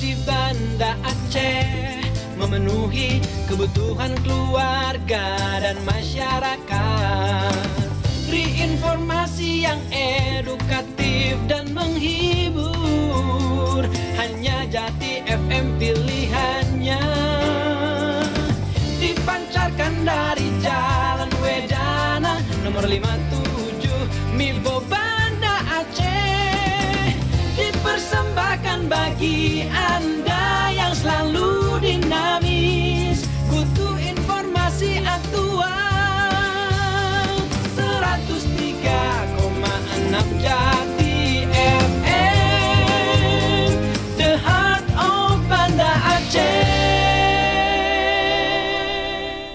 di Banda Aceh, memenuhi kebutuhan keluarga dan masyarakat. Beri informasi yang edukatif dan menghibur, hanya Jati FM pilihannya. Dipancarkan dari Jalan Wedana nomor 57 Mibo Banda Aceh. Dipersembahkan bagi Anda yang selalu dinamis, butuh informasi aktual. 103,6 Jati FM, the heart of Banda Aceh.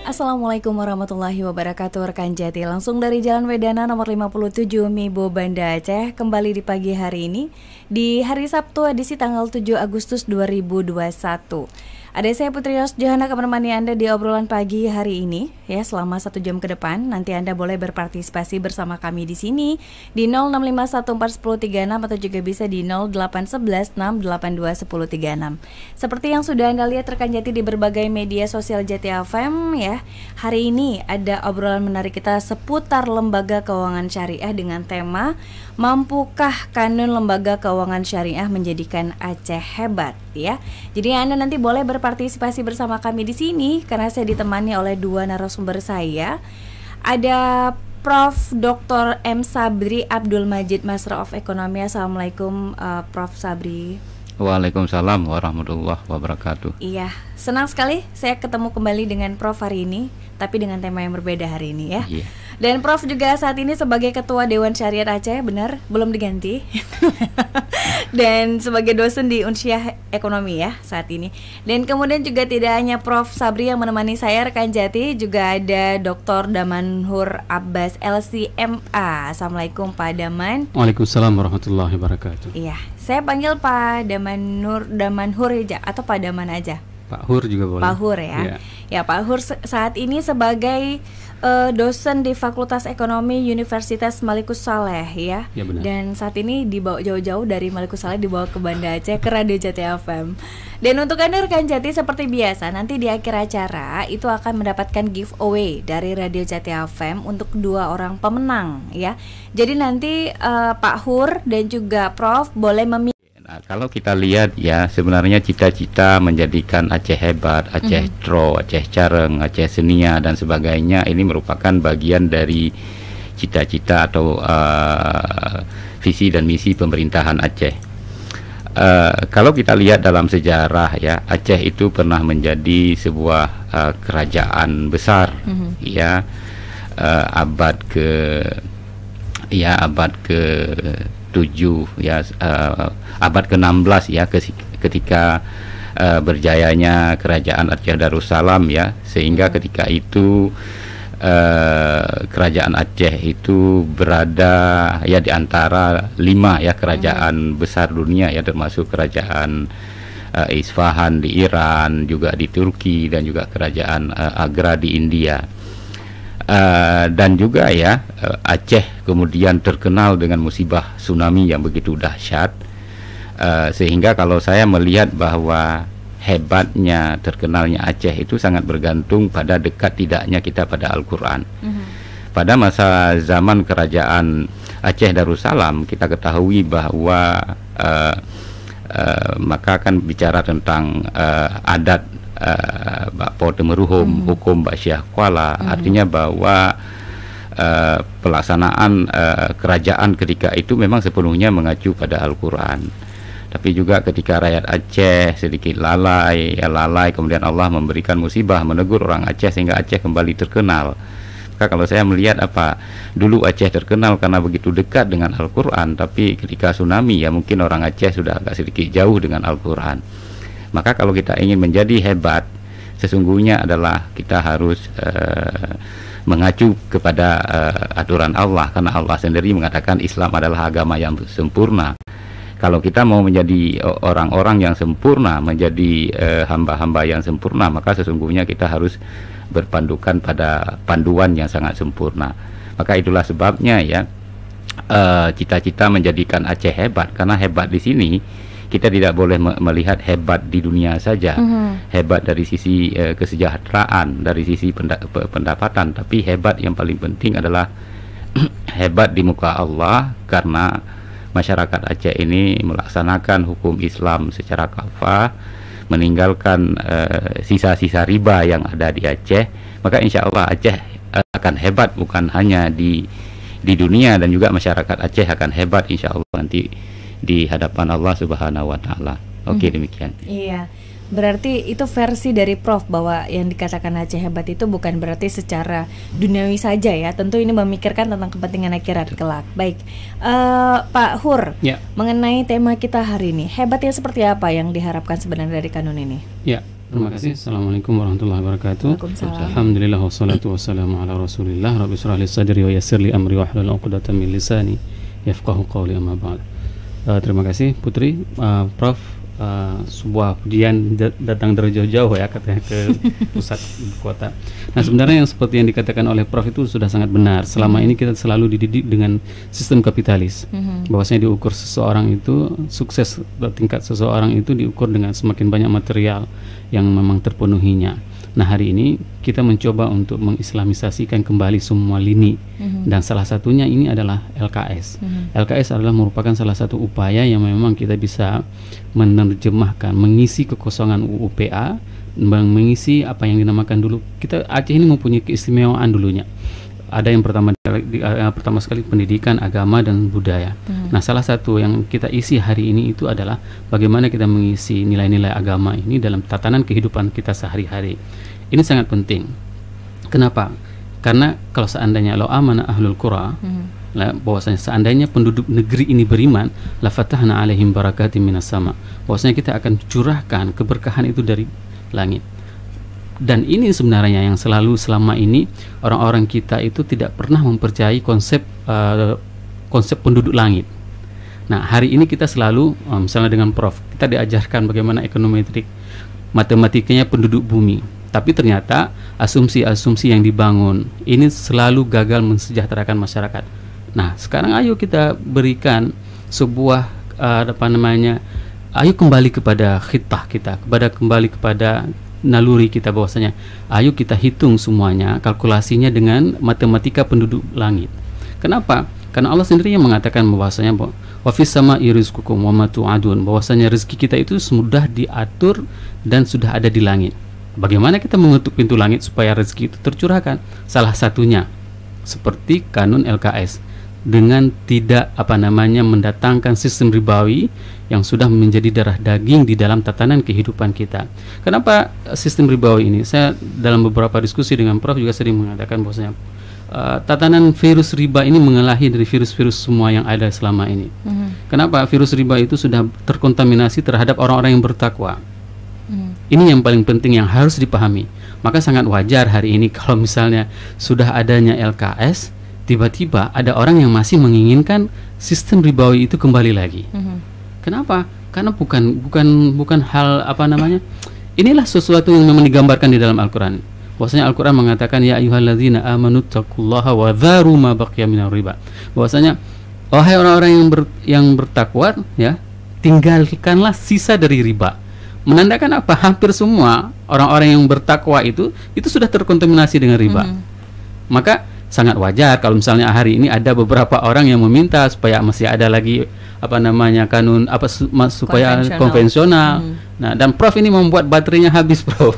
Assalamualaikum warahmatullahi wabarakatuh, rekan Jati. Langsung dari Jalan Wedana nomor 57 Mibo Banda Aceh, kembali di pagi hari ini, di hari Sabtu edisi tanggal 7 Agustus 2021. Ada saya Putri Yos Johana akan menemani Anda di obrolan pagi hari ini ya, selama 1 jam ke depan. Nanti Anda boleh berpartisipasi bersama kami di sini di 0651411036 atau juga bisa di 08116821036. Seperti yang sudah Anda lihat rekan Jati di berbagai media sosial Jati FM ya. Hari ini ada obrolan menarik kita seputar lembaga keuangan syariah dengan tema Mampukah Kanun Lembaga Keuangan Syariah Menjadikan Aceh Hebat ya. Jadi Anda nanti boleh berpartisipasi bersama kami di sini karena saya ditemani oleh dua narasumber saya. Ada Prof. Dr. M. Sabri Abdul Majid, Master of Ekonomi. Assalamualaikum Prof. Sabri. Waalaikumsalam warahmatullahi wabarakatuh. Iya, senang sekali saya ketemu kembali dengan Prof hari ini, tapi dengan tema yang berbeda hari ini ya. Iya. Dan Prof juga saat ini sebagai Ketua Dewan Syariat Aceh, benar? Belum diganti. Dan sebagai dosen di Unsyah Ekonomi ya saat ini. Dan kemudian juga tidak hanya Prof Sabri yang menemani saya rekan Jati, juga ada Dr. Damanhur Abbas LCMA. Assalamualaikum Pak Daman. Waalaikumsalam warahmatullahi wabarakatuh. Iya, saya panggil Pak Damanhur ya, atau Pak Daman aja. Pak Hur juga boleh. Pak Hur ya. Ya Pak Hur saat ini sebagai dosen di Fakultas Ekonomi Universitas Malikus Saleh ya. Ya benar. Dan saat ini dibawa jauh-jauh dari Malikus Saleh, dibawa ke Banda Aceh ke Radio Jati FM. Dan untuk Anda rekan Jati, seperti biasa nanti di akhir acara itu akan mendapatkan giveaway dari Radio Jati FM untuk 2 orang pemenang ya. Jadi nanti Pak Hur dan juga Prof boleh memilih. Nah, kalau kita lihat ya, sebenarnya cita-cita menjadikan Aceh hebat, Aceh Tro, Aceh Careng, Aceh Senia dan sebagainya ini merupakan bagian dari cita-cita atau visi dan misi pemerintahan Aceh. Kalau kita lihat dalam sejarah ya, Aceh itu pernah menjadi sebuah kerajaan besar ya, abad ke-7 ya, abad ke-16 ya, ketika berjayanya kerajaan Aceh Darussalam ya, sehingga ketika itu kerajaan Aceh itu berada ya di antara 5 ya kerajaan besar dunia ya, termasuk kerajaan Isfahan di Iran, juga di Turki, dan juga kerajaan Agra di India. Dan juga ya Aceh kemudian terkenal dengan musibah tsunami yang begitu dahsyat, sehingga kalau saya melihat bahwa hebatnya, terkenalnya Aceh itu sangat bergantung pada dekat tidaknya kita pada Al-Quran. Pada masa zaman kerajaan Aceh Darussalam kita ketahui bahwa maka akan bicara tentang adat Bakpo Temeruhum, hukum Baksyah Kuala, artinya bahwa pelaksanaan kerajaan ketika itu memang sepenuhnya mengacu pada Al-Quran. Tapi juga ketika rakyat Aceh sedikit lalai, kemudian Allah memberikan musibah, menegur orang Aceh sehingga Aceh kembali terkenal. Maka kalau saya melihat dulu Aceh terkenal karena begitu dekat dengan Al-Quran, tapi ketika tsunami ya mungkin orang Aceh sudah agak sedikit jauh dengan Al-Quran. Maka kalau kita ingin menjadi hebat, sesungguhnya adalah kita harus mengacu kepada aturan Allah, karena Allah sendiri mengatakan Islam adalah agama yang sempurna. Kalau kita mau menjadi orang-orang yang sempurna, menjadi hamba-hamba yang sempurna, maka sesungguhnya kita harus berpandukan pada panduan yang sangat sempurna. Maka itulah sebabnya ya, cita-cita menjadikan Aceh hebat, karena hebat di sini kita tidak boleh melihat hebat di dunia saja, hebat dari sisi kesejahteraan, dari sisi pendapatan, tapi hebat yang paling penting adalah hebat di muka Allah, karena masyarakat Aceh ini melaksanakan hukum Islam secara kafah, meninggalkan sisa-sisa riba yang ada di Aceh. Maka insya Allah Aceh akan hebat, bukan hanya di dunia, dan juga masyarakat Aceh akan hebat insya Allah nanti di hadapan Allah Subhanahu wa Ta'ala. Oke, demikian. Iya, berarti itu versi dari Prof bahwa yang dikatakan Aceh hebat itu bukan berarti secara duniawi saja ya. Tentu ini memikirkan tentang kepentingan akhirat kelak. Baik, Pak Hur, mengenai tema kita hari ini, hebatnya seperti apa yang diharapkan sebenarnya dari kanun ini? Ya, terima kasih. Assalamualaikum warahmatullahi wabarakatuh. Alhamdulillah wassalatu wassalamu ala Rasulillah. Rabbi shrah li sadri wa yassir li amri wahlul 'uqdatam min lisani yafqahu qawli, amma ba'd. Terima kasih Putri, Prof. Sebuah pujian datang dari jauh-jauh ya, katanya ke pusat ibu kota. Nah, sebenarnya yang seperti yang dikatakan oleh Prof itu sudah sangat benar. Selama ini kita selalu dididik dengan sistem kapitalis, bahwasanya diukur seseorang itu, sukses tingkat seseorang itu diukur dengan semakin banyak material yang memang terpenuhinya. Nah, hari ini kita mencoba untuk mengislamisasikan kembali semua lini, dan salah satunya ini adalah LKS. LKS adalah merupakan salah satu upaya yang memang kita bisa menerjemahkan, mengisi kekosongan UUPA, mengisi apa yang dinamakan dulu, kita Aceh ini mempunyai keistimewaan dulunya. Ada yang pertama sekali pendidikan, agama, dan budaya. Nah, salah satu yang kita isi hari ini itu adalah bagaimana kita mengisi nilai-nilai agama ini dalam tatanan kehidupan kita sehari-hari. Ini sangat penting. Kenapa? Karena kalau seandainya lo amana ahlul qura, bahwasanya seandainya penduduk negeri ini beriman, la fatahna alaihim barakatim minas sama, bahwasanya kita akan curahkan keberkahan itu dari langit. Dan ini sebenarnya yang selalu selama ini orang-orang kita itu tidak pernah mempercayai konsep penduduk langit. Nah, hari ini kita selalu misalnya dengan Prof, kita diajarkan bagaimana ekonometrik, matematikanya penduduk bumi. Tapi ternyata asumsi-asumsi yang dibangun ini selalu gagal mensejahterakan masyarakat. Nah, sekarang ayo kita berikan sebuah ayo kembali kepada khitah kita, kembali kepada naluri kita, bahwasanya ayo kita hitung semuanya, kalkulasinya dengan matematika penduduk langit. Kenapa? Karena Allah sendiri yang mengatakan bahwasanya wa fis sama'i rizqukum wa ma tu'adun, bahwasanya rezeki kita itu sudah diatur dan sudah ada di langit. Bagaimana kita mengetuk pintu langit supaya rezeki itu tercurahkan? Salah satunya seperti kanun LKS, dengan tidak mendatangkan sistem ribawi yang sudah menjadi darah daging di dalam tatanan kehidupan kita. Kenapa sistem ribawi ini? Saya dalam beberapa diskusi dengan Prof juga sering mengatakan bahwasanya tatanan virus riba ini mengelahi dari virus-virus semua yang ada selama ini. Kenapa? Virus riba itu sudah terkontaminasi terhadap orang-orang yang bertakwa. Ini yang paling penting yang harus dipahami. Maka sangat wajar hari ini kalau misalnya sudah adanya LKS, tiba-tiba ada orang yang masih menginginkan sistem ribawi itu kembali lagi. Kenapa? Karena bukan hal inilah sesuatu yang memang digambarkan di dalam Al-Quran. Bahwasanya Al-Quran mengatakan ya ayyuhalladzina amanu taqullaha wa dharu ma baqiya minar riba. Bahwasanya wahai orang-orang yang bertakwa, ya, tinggalkanlah sisa dari riba. Menandakan apa? Hampir semua orang-orang yang bertakwa itu sudah terkontaminasi dengan riba. Maka sangat wajar kalau misalnya hari ini ada beberapa orang yang meminta supaya masih ada lagi kanun supaya konvensional. Nah, dan Prof ini membuat baterainya habis, Prof.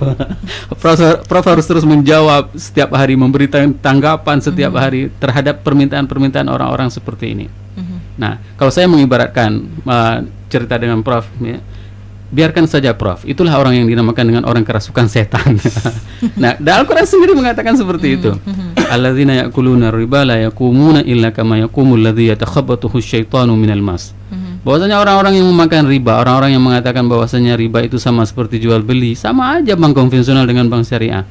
Prof harus terus menjawab setiap hari, memberikan tanggapan setiap hari terhadap permintaan-permintaan orang-orang seperti ini. Nah, kalau saya mengibaratkan cerita dengan Prof, ya, biarkan saja Prof, itulah orang yang dinamakan dengan orang kerasukan setan. Nah, Al-Quran sendiri mengatakan seperti itu. Alladzina ya'kuluna riba la yaqumuna illa kama yaqumul ladzi yatakhabbathu asyaitanu minal mas. Bahwasanya orang-orang yang memakan riba, orang-orang yang mengatakan bahwasanya riba itu sama seperti jual beli, sama aja bank konvensional dengan bank syariah.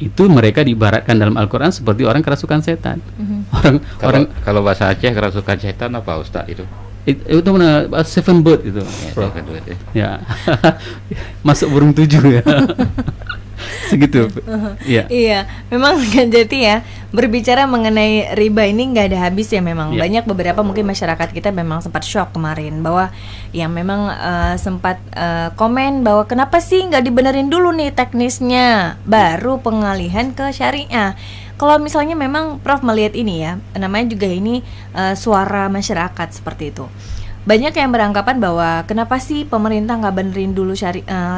Itu mereka diibaratkan dalam Al-Quran seperti orang kerasukan setan. Kalau bahasa Aceh kerasukan setan apa Ustaz itu? Itu seven bird itu, ya. Masuk burung 7 ya. Segitu. Iya. Iya, memang Kang Jati ya, berbicara mengenai riba ini nggak ada habis ya memang. Iya. Banyak beberapa mungkin masyarakat kita memang sempat shock kemarin bahwa ya memang sempat komen bahwa kenapa sih nggak dibenerin dulu nih teknisnya, baru pengalihan ke syariah. Kalau misalnya memang Prof melihat ini ya, namanya juga ini suara masyarakat seperti itu. Banyak yang beranggapan bahwa kenapa sih pemerintah nggak benerin dulu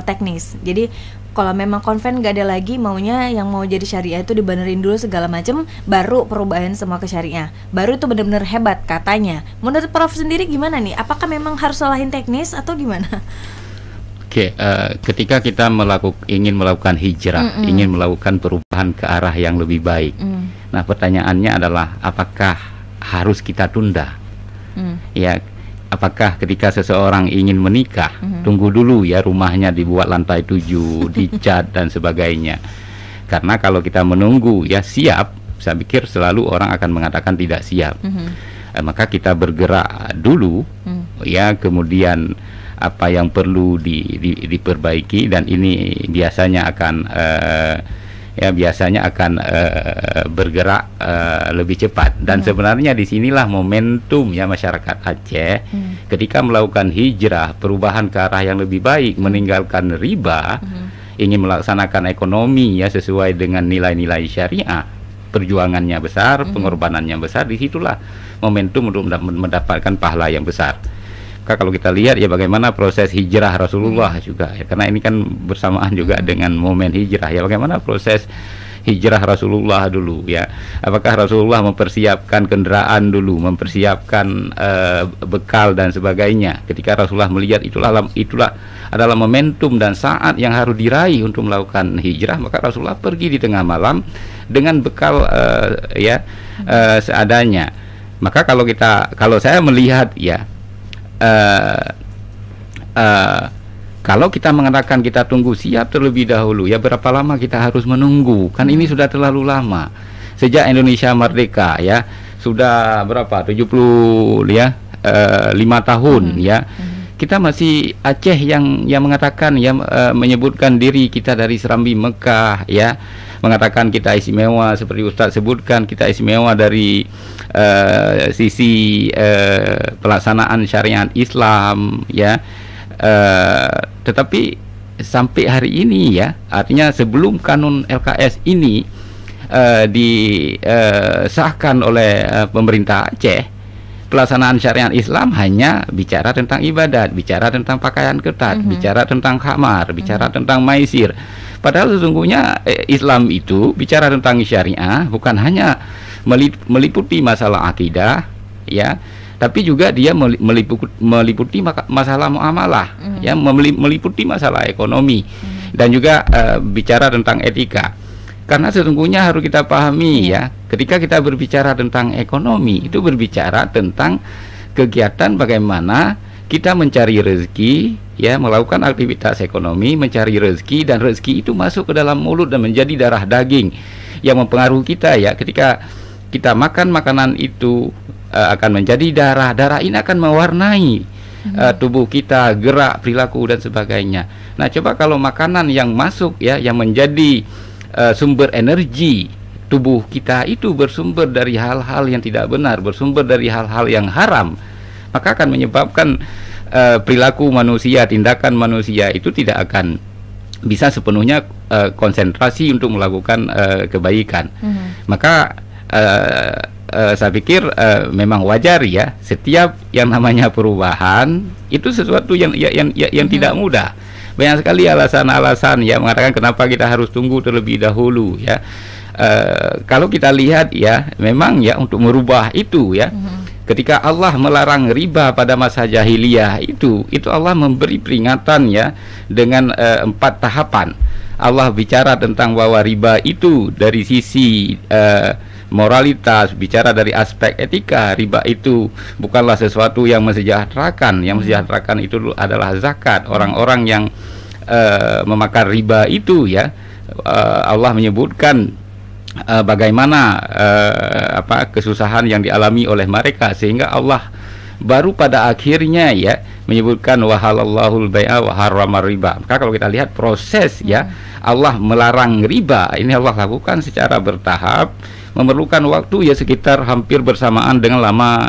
teknis. Jadi kalau memang konven nggak ada lagi, maunya yang mau jadi syariah itu dibenerin dulu segala macam, baru perubahan semua ke syariah. Baru itu benar-benar hebat katanya. Menurut Prof sendiri gimana nih? Apakah memang harus salahin teknis atau gimana? Oke, ketika kita ingin melakukan hijrah, ingin melakukan perubahan ke arah yang lebih baik. Nah, pertanyaannya adalah apakah harus kita tunda? Ya. Apakah ketika seseorang ingin menikah, tunggu dulu ya rumahnya dibuat lantai 7, dicat dan sebagainya. Karena kalau kita menunggu ya siap, saya pikir selalu orang akan mengatakan tidak siap. Maka kita bergerak dulu, ya kemudian apa yang perlu diperbaiki, dan ini biasanya akan bergerak lebih cepat. Dan sebenarnya disinilah momentum ya masyarakat Aceh ketika melakukan hijrah, perubahan ke arah yang lebih baik, meninggalkan riba, ingin melaksanakan ekonomi ya sesuai dengan nilai-nilai syariah. Perjuangannya besar, pengorbanannya besar, disitulah momentum untuk mendapatkan pahala yang besar. Kalau kita lihat ya bagaimana proses hijrah Rasulullah juga ya, karena ini kan bersamaan juga dengan momen hijrah ya, bagaimana proses hijrah Rasulullah dulu ya. Apakah Rasulullah mempersiapkan kendaraan dulu, mempersiapkan bekal dan sebagainya. Ketika Rasulullah melihat itulah adalah momentum dan saat yang harus diraih untuk melakukan hijrah, maka Rasulullah pergi di tengah malam dengan bekal seadanya. Maka kalau saya melihat ya, kalau kita mengatakan kita tunggu siap terlebih dahulu, ya berapa lama kita harus menunggu? Kan ini sudah terlalu lama. Sejak Indonesia merdeka ya, sudah berapa? 75 tahun ya. Kita masih Aceh yang mengatakan ya, menyebutkan diri kita dari Serambi Mekah ya, mengatakan kita istimewa seperti Ustadz sebutkan, kita istimewa dari sisi pelaksanaan syariat Islam ya. Tetapi sampai hari ini ya, artinya sebelum kanun LKS ini disahkan oleh pemerintah Aceh, pelaksanaan syariat Islam hanya bicara tentang ibadat, bicara tentang pakaian ketat, bicara tentang khamar, bicara tentang maisir. Padahal sesungguhnya Islam itu bicara tentang syariah bukan hanya meliputi masalah akidah ya, tapi juga dia meliputi masalah muamalah ya, meliputi masalah ekonomi dan juga bicara tentang etika. Karena sesungguhnya harus kita pahami ya, ketika kita berbicara tentang ekonomi, itu berbicara tentang kegiatan bagaimana kita mencari rezeki ya, melakukan aktivitas ekonomi, mencari rezeki, dan rezeki itu masuk ke dalam mulut dan menjadi darah daging yang mempengaruhi kita ya. Ketika kita makan makanan itu akan menjadi darah ini akan mewarnai tubuh kita, gerak, perilaku dan sebagainya. Nah, coba kalau makanan yang masuk ya, yang menjadi sumber energi tubuh kita itu bersumber dari hal-hal yang tidak benar, bersumber dari hal-hal yang haram, maka akan menyebabkan perilaku manusia, tindakan manusia itu tidak akan bisa sepenuhnya konsentrasi untuk melakukan kebaikan. Maka saya pikir memang wajar ya, setiap yang namanya perubahan itu sesuatu yang tidak mudah. Banyak sekali alasan-alasan ya mengatakan kenapa kita harus tunggu terlebih dahulu ya. Kalau kita lihat ya, memang ya untuk merubah itu ya, ketika Allah melarang riba pada masa jahiliyah itu Allah memberi peringatan ya dengan 4 tahapan. Allah bicara tentang bahwa riba itu dari sisi moralitas, bicara dari aspek etika, riba itu bukanlah sesuatu yang mensejahterakan. Yang mensejahterakan itu adalah zakat. Orang-orang yang memakan riba itu ya, Allah menyebutkan bagaimana kesusahan yang dialami oleh mereka, sehingga Allah baru pada akhirnya ya menyebutkan wahalallahul bai'a wa harramar riba. Maka kalau kita lihat proses ya Allah melarang riba ini Allah lakukan secara bertahap, memerlukan waktu ya sekitar hampir bersamaan dengan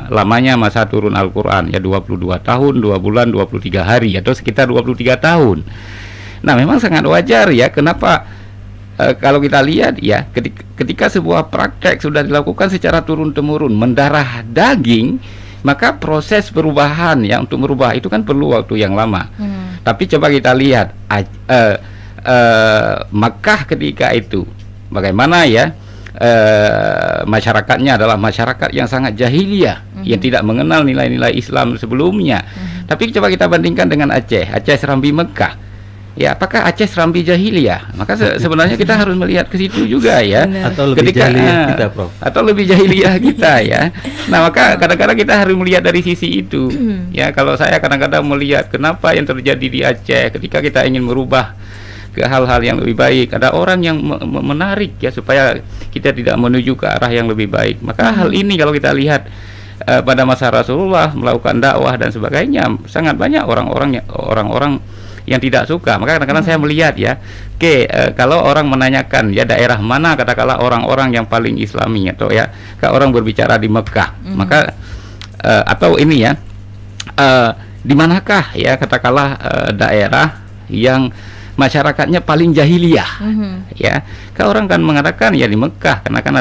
lamanya masa turun Al-Qur'an ya 22 tahun, 2 bulan, 23 hari atau sekitar 23 tahun. Nah, memang sangat wajar ya kenapa kalau kita lihat ya ketika sebuah praktek sudah dilakukan secara turun-temurun mendarah daging, maka proses perubahan ya untuk merubah itu kan perlu waktu yang lama. Tapi coba kita lihat Makkah ketika itu bagaimana ya masyarakatnya adalah masyarakat yang sangat jahiliyah, yang tidak mengenal nilai-nilai Islam sebelumnya. Tapi coba kita bandingkan dengan Aceh Serambi Mekah. Ya, apakah Aceh Serambi jahiliyah? Maka sebenarnya kita harus melihat ke situ juga ya. Atau lebih jahiliyah kita, Prof. Atau lebih jahiliyah kita ya. Nah, maka kadang-kadang kita harus melihat dari sisi itu. Ya, kalau saya kadang-kadang melihat kenapa yang terjadi di Aceh ketika kita ingin merubah ke hal-hal yang lebih baik, ada orang yang menarik ya supaya kita tidak menuju ke arah yang lebih baik. Maka hal ini kalau kita lihat pada masa Rasulullah melakukan dakwah dan sebagainya, sangat banyak orang-orang yang tidak suka. Maka kadang-kadang saya melihat ya, kalau orang menanyakan ya daerah mana katakanlah orang-orang yang paling Islami atau ya kalau orang berbicara di Mekah, maka atau ini ya di manakah ya katakanlah daerah yang masyarakatnya paling jahiliyah, ya, kalau orang kan mengatakan ya di Mekah karena kan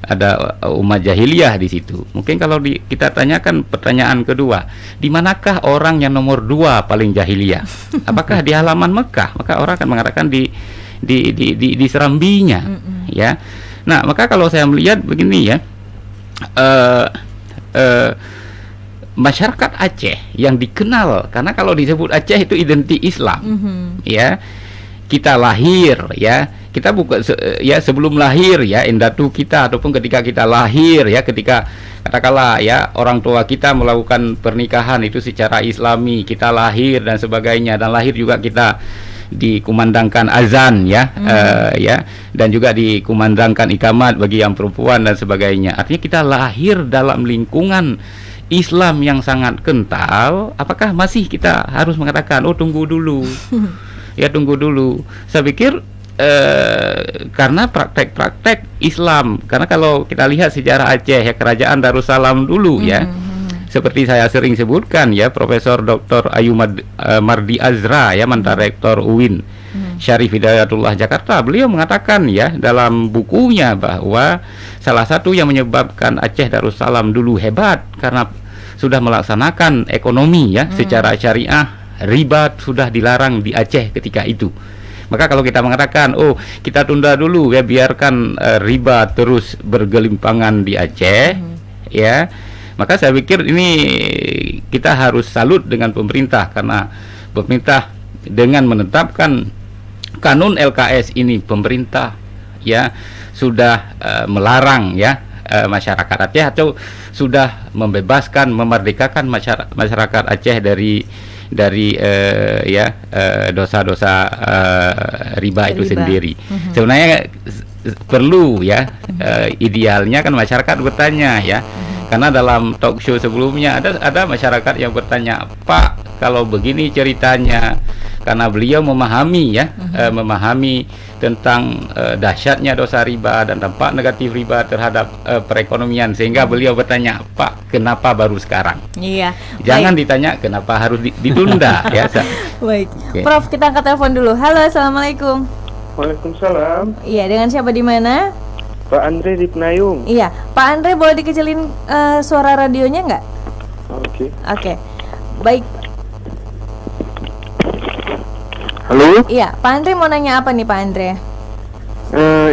ada umat jahiliyah di situ. Mungkin kalau kita tanyakan pertanyaan kedua, di manakah orang yang nomor 2 paling jahiliyah? Apakah di halaman Mekah? Maka orang akan mengatakan di Serambinya, ya. Nah, maka kalau saya melihat begini ya, masyarakat Aceh yang dikenal karena kalau disebut Aceh itu identik Islam, ya. Kita lahir ya, kita bukan ya sebelum lahir ya indatu kita ataupun ketika kita lahir ya, ketika katakanlah ya orang tua kita melakukan pernikahan itu secara Islami, kita lahir dan sebagainya, dan lahir juga kita dikumandangkan azan ya, ya, dan juga dikumandangkan ikamat bagi yang perempuan dan sebagainya. Artinya kita lahir dalam lingkungan Islam yang sangat kental. Apakah masih kita harus mengatakan oh tunggu dulu? Ya tunggu dulu. Saya pikir karena praktek-praktek Islam. Karena kalau kita lihat sejarah Aceh ya, kerajaan Darussalam dulu ya, seperti saya sering sebutkan ya, Profesor Dr. Ayu Mardi Azra ya, mantan rektor UIN Syarif Hidayatullah Jakarta, beliau mengatakan ya dalam bukunya bahwa salah satu yang menyebabkan Aceh Darussalam dulu hebat karena sudah melaksanakan ekonomi ya secara syariah. Riba sudah dilarang di Aceh ketika itu. Maka kalau kita mengatakan oh kita tunda dulu ya, biarkan riba terus bergelimpangan di Aceh, ya, maka saya pikir ini kita harus salut dengan pemerintah, karena pemerintah dengan menetapkan kanun LKS ini, pemerintah ya sudah melarang ya masyarakat Aceh, atau sudah membebaskan, memerdekakan masyarakat Aceh dari dosa-dosa riba itu sendiri. Sebenarnya perlu ya, idealnya kan masyarakat bertanya ya, karena dalam talk show sebelumnya ada masyarakat yang bertanya, Pak kalau begini ceritanya, karena beliau memahami ya, memahami tentang dahsyatnya dosa riba dan dampak negatif riba terhadap perekonomian, sehingga beliau bertanya, Pak kenapa baru sekarang? Iya. Jangan ditanya kenapa harus ditunda ya. Baik. Okay. Prof, kita angkat telepon dulu. Halo, assalamualaikum. Waalaikumsalam. Iya, dengan siapa di mana? Pak Andre di Penayung. Iya, Pak Andre boleh dikecilin suara radionya nggak? Oke. Baik. Halo? Iya, Pak Andre mau nanya apa nih Pak Andre?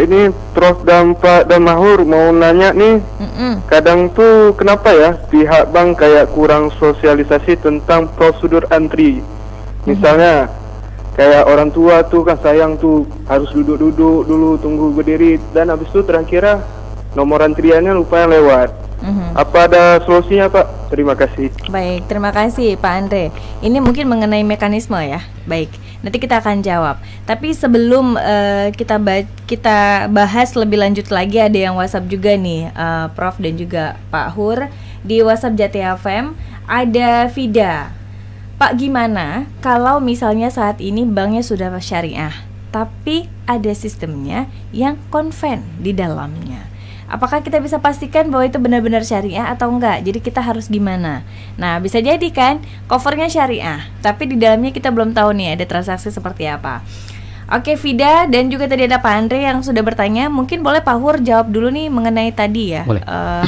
Ini Prof dan Pak dan Mahur mau nanya nih, kadang tuh kenapa ya pihak bank kayak kurang sosialisasi tentang prosedur antri. Misalnya kayak orang tua tuh kan sayang tuh harus duduk-duduk dulu, tunggu berdiri, dan habis itu terakhir nomor antriannya lupa yang lewat. Apa ada solusinya Pak? Terima kasih. Baik, terima kasih Pak Andre. Ini mungkin mengenai mekanisme ya. Baik, nanti kita akan jawab. Tapi sebelum kita bahas lebih lanjut lagi, ada yang WhatsApp juga nih, Prof dan juga Pak Hur. di WhatsApp Jati FM. Ada Vida. Pak, gimana kalau misalnya saat ini banknya sudah syariah, tapi ada sistemnya yang konven di dalamnya? Apakah kita bisa pastikan bahwa itu benar-benar syariah atau enggak? Jadi kita harus gimana? Nah, bisa jadi kan covernya syariah, tapi di dalamnya kita belum tahu nih ada transaksi seperti apa. Oke Vida, dan juga tadi ada Pak Andre yang sudah bertanya. Mungkin boleh Pak Hur jawab dulu nih mengenai tadi ya.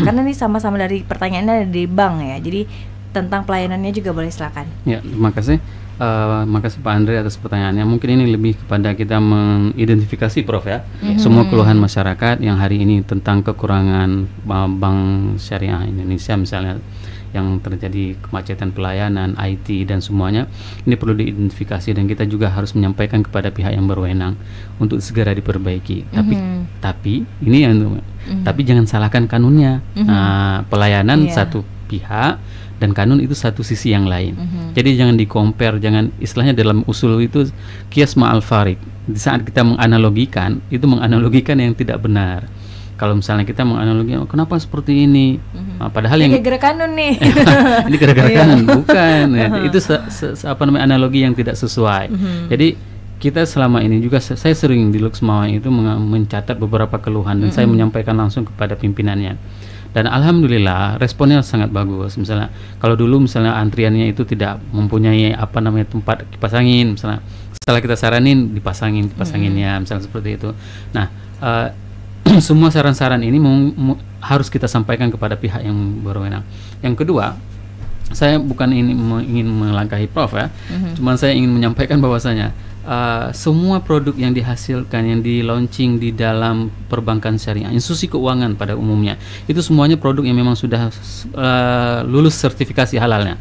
Karena ini sama-sama dari pertanyaannya dari bank ya. Jadi tentang pelayanannya juga boleh, silakan. Ya, terima kasih. Makasih Pak Andre atas pertanyaannya. Mungkin ini lebih kepada kita mengidentifikasi Prof ya, semua keluhan masyarakat yang hari ini tentang kekurangan bank syariah Indonesia misalnya, yang terjadi kemacetan pelayanan, IT dan semuanya, ini perlu diidentifikasi dan kita juga harus menyampaikan kepada pihak yang berwenang untuk segera diperbaiki. Tapi ini yang tapi jangan salahkan kanunnya. Pelayanan satu pihak dan kanun itu satu sisi yang lain. Jadi jangan di-compare, jangan, istilahnya dalam usul itu qiyas ma'al farik. Di saat kita menganalogikan, itu menganalogikan yang tidak benar. Kalau misalnya kita menganalogikan, kenapa seperti ini? Padahal yang gara-gara kanun nih. ini gara-gara kanun, bukan. Ya, itu analogi yang tidak sesuai. Jadi kita selama ini juga, saya sering di Luxmawai itu mencatat beberapa keluhan dan saya menyampaikan langsung kepada pimpinannya. Dan alhamdulillah responnya sangat bagus. Misalnya kalau dulu misalnya antriannya itu tidak mempunyai tempat kipas angin, misalnya setelah kita saranin dipasanginnya, misalnya seperti itu. Nah, semua saran-saran ini harus kita sampaikan kepada pihak yang berwenang. Yang kedua, saya bukan ingin melangkahi Prof ya, cuman saya ingin menyampaikan bahwasanya semua produk yang dihasilkan, yang di launching di dalam perbankan syariah, institusi keuangan pada umumnya, itu semuanya produk yang memang sudah lulus sertifikasi halalnya.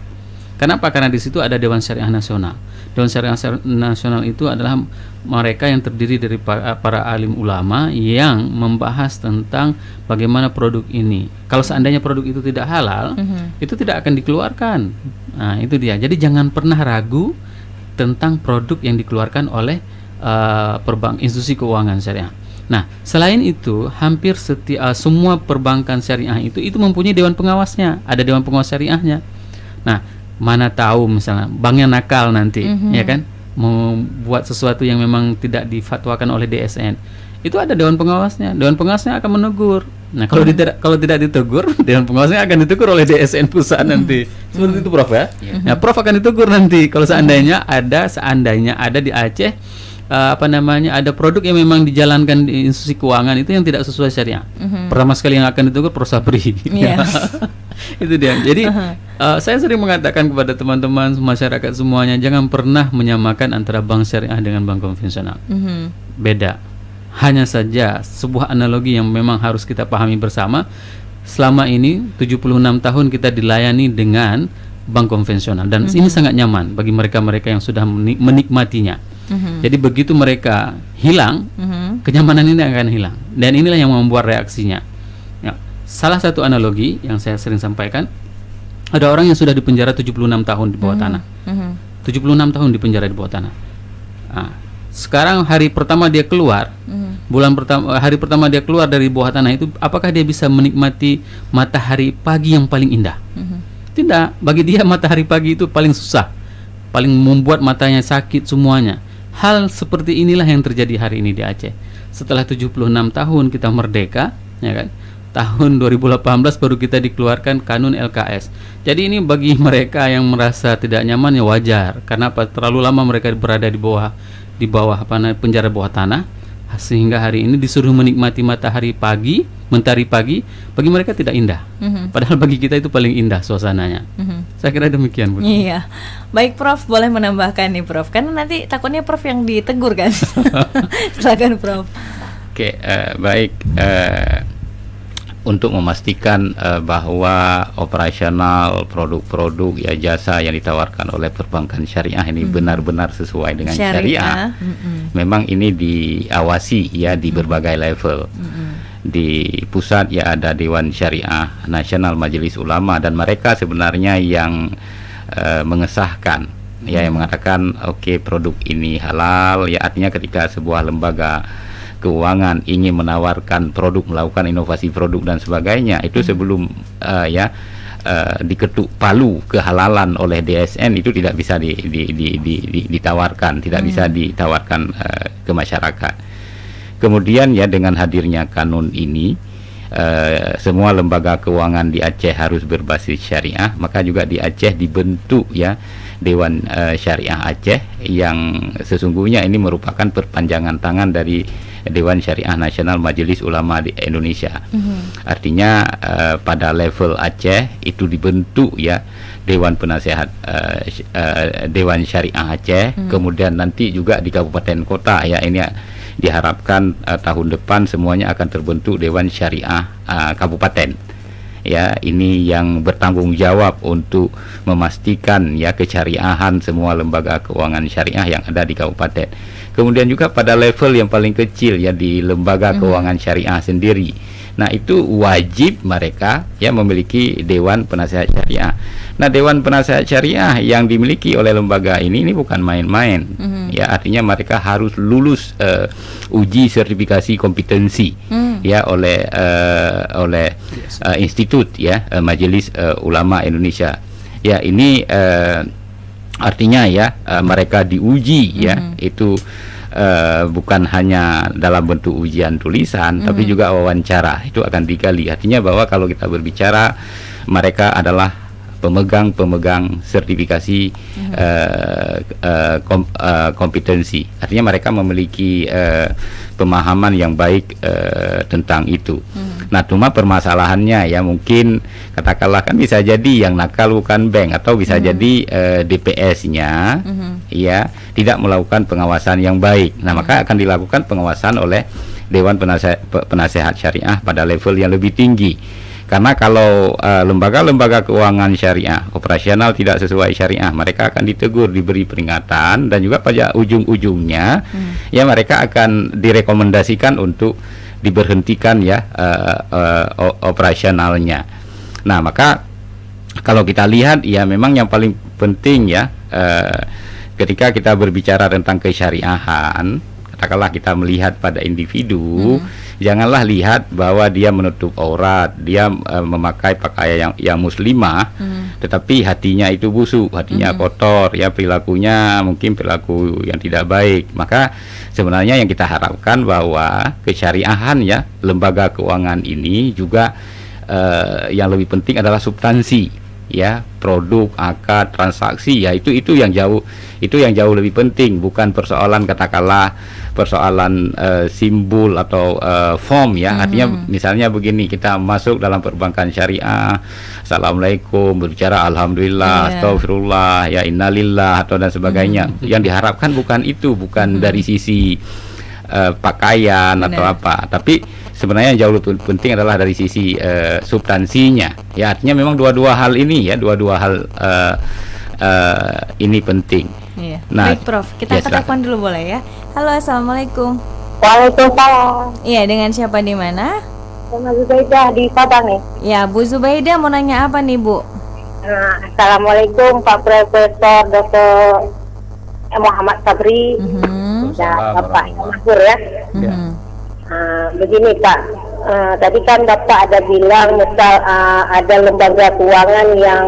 Kenapa? Karena di situ ada Dewan Syariah Nasional. Dewan Syariah Nasional itu adalah mereka yang terdiri dari para alim ulama yang membahas tentang bagaimana produk ini. Kalau seandainya produk itu tidak halal, itu tidak akan dikeluarkan. Nah, itu dia. Jadi jangan pernah ragu tentang produk yang dikeluarkan oleh institusi keuangan syariah. Nah, selain itu, hampir semua perbankan syariah itu mempunyai dewan pengawasnya, ada dewan pengawas syariahnya. Nah, mana tahu misalnya banknya nakal nanti, ya kan, mau buat sesuatu yang memang tidak difatwakan oleh DSN, itu ada dewan pengawasnya. Dewan pengawasnya akan menegur. Nah, kalau tidak ditegur, dewan pengawasnya akan ditegur oleh DSN pusat nanti. Seperti itu Prof ya. Nah, Prof akan ditegur nanti kalau seandainya ada di Aceh ada produk yang memang dijalankan di institusi keuangan itu yang tidak sesuai syariah. Pertama sekali yang akan ditegur Prosabri. Itu dia. Jadi saya sering mengatakan kepada teman-teman masyarakat semuanya, jangan pernah menyamakan antara bank syariah dengan bank konvensional. Beda. Hanya saja sebuah analogi yang memang harus kita pahami bersama. Selama ini 76 tahun kita dilayani dengan bank konvensional dan ini sangat nyaman bagi mereka-mereka yang sudah menikmatinya. Jadi begitu mereka hilang, kenyamanan ini akan hilang. Dan inilah yang membuat reaksinya. Ya, salah satu analogi yang saya sering sampaikan, ada orang yang sudah dipenjara 76 tahun di bawah tanah. 76 tahun dipenjara di bawah tanah. Nah, sekarang hari pertama dia keluar, hari pertama dia keluar dari bawah tanah itu, apakah dia bisa menikmati matahari pagi yang paling indah? Tidak. Bagi dia matahari pagi itu paling susah, paling membuat matanya sakit semuanya. Hal seperti inilah yang terjadi hari ini di Aceh. Setelah 76 tahun kita merdeka, ya kan? Tahun 2018 baru kita dikeluarkan kanun LKS. Jadi ini bagi mereka yang merasa tidak nyaman ya wajar. Karena terlalu lama mereka berada di bawah penjara bawah tanah, sehingga hari ini disuruh menikmati matahari pagi, mentari pagi, bagi mereka tidak indah. Padahal bagi kita itu paling indah suasananya. Saya kira demikian, Bu. Iya. Baik Prof, boleh menambahkan nih Prof, karena nanti takutnya Prof yang ditegur kan. Silakan Prof. Oke, baik. Untuk memastikan bahwa operasional produk-produk ya jasa yang ditawarkan oleh perbankan syariah ini benar-benar sesuai dengan syariah. Memang ini diawasi ya di berbagai level. Di pusat ya ada Dewan Syariah Nasional Majelis Ulama, dan mereka sebenarnya yang mengesahkan ya, yang mengatakan oke, produk ini halal ya. Artinya ketika sebuah lembaga keuangan ingin menawarkan produk, melakukan inovasi produk dan sebagainya, itu sebelum diketuk palu kehalalan oleh DSN itu tidak bisa ditawarkan, tidak bisa ditawarkan ke masyarakat. Kemudian ya dengan hadirnya kanun ini, semua lembaga keuangan di Aceh harus berbasis syariah, maka juga di Aceh dibentuk ya Dewan Syariah Aceh yang sesungguhnya ini merupakan perpanjangan tangan dari Dewan Syariah Nasional Majelis Ulama di Indonesia. Artinya pada level Aceh itu dibentuk ya Dewan Penasehat Dewan Syariah Aceh. Kemudian nanti juga di kabupaten kota ya ini diharapkan tahun depan semuanya akan terbentuk Dewan Syariah Kabupaten. Ya, ini yang bertanggung jawab untuk memastikan ya kesyariahan semua lembaga keuangan syariah yang ada di kabupaten. Kemudian juga pada level yang paling kecil ya di lembaga keuangan syariah sendiri. Nah, itu wajib mereka ya memiliki Dewan Penasehat Syariah. Nah, Dewan Penasehat Syariah yang dimiliki oleh lembaga ini bukan main-main. Ya, artinya mereka harus lulus uji sertifikasi kompetensi ya oleh institut ya Majelis Ulama Indonesia. Ya, ini artinya ya mereka diuji ya itu bukan hanya dalam bentuk ujian tulisan tapi juga wawancara itu akan digali. Artinya bahwa kalau kita berbicara mereka adalah pemegang sertifikasi kompetensi. Artinya mereka memiliki pemahaman yang baik tentang itu. Nah, cuma permasalahannya ya mungkin katakanlah kan bisa jadi yang nakal bukan bank atau bisa jadi DPS-nya ya tidak melakukan pengawasan yang baik. Nah, maka akan dilakukan pengawasan oleh Dewan Penasehat Syariah pada level yang lebih tinggi. Karena kalau lembaga-lembaga keuangan syariah operasional tidak sesuai syariah, mereka akan ditegur, diberi peringatan, dan juga pada ujung-ujungnya ya mereka akan direkomendasikan untuk diberhentikan ya operasionalnya. Nah, maka kalau kita lihat ya memang yang paling penting ya ketika kita berbicara tentang kesyariahan, katakanlah kita melihat pada individu, janganlah lihat bahwa dia menutup aurat, dia memakai pakaian yang muslimah, tetapi hatinya itu busuk, hatinya kotor, ya perilakunya mungkin perilaku yang tidak baik. Maka sebenarnya yang kita harapkan bahwa kesyariahan ya lembaga keuangan ini juga yang lebih penting adalah substansi, ya produk, akad, transaksi, ya itu yang jauh lebih penting, bukan persoalan katakanlah persoalan simbol atau form ya. Artinya misalnya begini, kita masuk dalam perbankan syariah, assalamualaikum, berbicara alhamdulillah, astagfirullah, ya innalillah atau dan sebagainya. Yang diharapkan bukan itu, bukan dari sisi pakaian atau apa, tapi sebenarnya yang jauh lebih penting adalah dari sisi substansinya. Ya, artinya memang dua-dua hal ini ya, dua-dua hal ini penting. Iya. Nah, baik Prof, kita telepon dulu boleh ya. Halo, assalamualaikum. Waalaikumsalam. Iya, dengan siapa di mana? Sama Zubaidah di Padang nih. Ya, Bu Zubaidah mau nanya apa nih, Bu? Assalamualaikum Pak Profesor Dr. Muhammad Sabri. Ya, Bapak Mahfur ya. Begini Pak, tadi kan Bapak ada bilang misal ada lembaga keuangan yang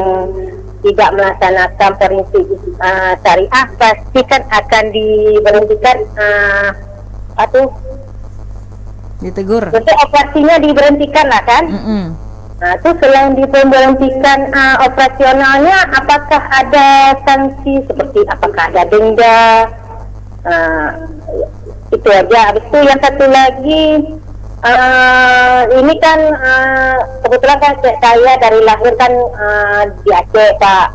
tidak melaksanakan prinsip syariah, pasti kan akan diberhentikan ditegur. Jadi operasinya diberhentikan lah kan? Nah, itu selain diberhentikan operasionalnya, apakah ada sanksi seperti apakah ada denda? Itu aja. Habis itu yang satu lagi, ini kan kebetulan kan saya dari lahir kan di Aceh Pak,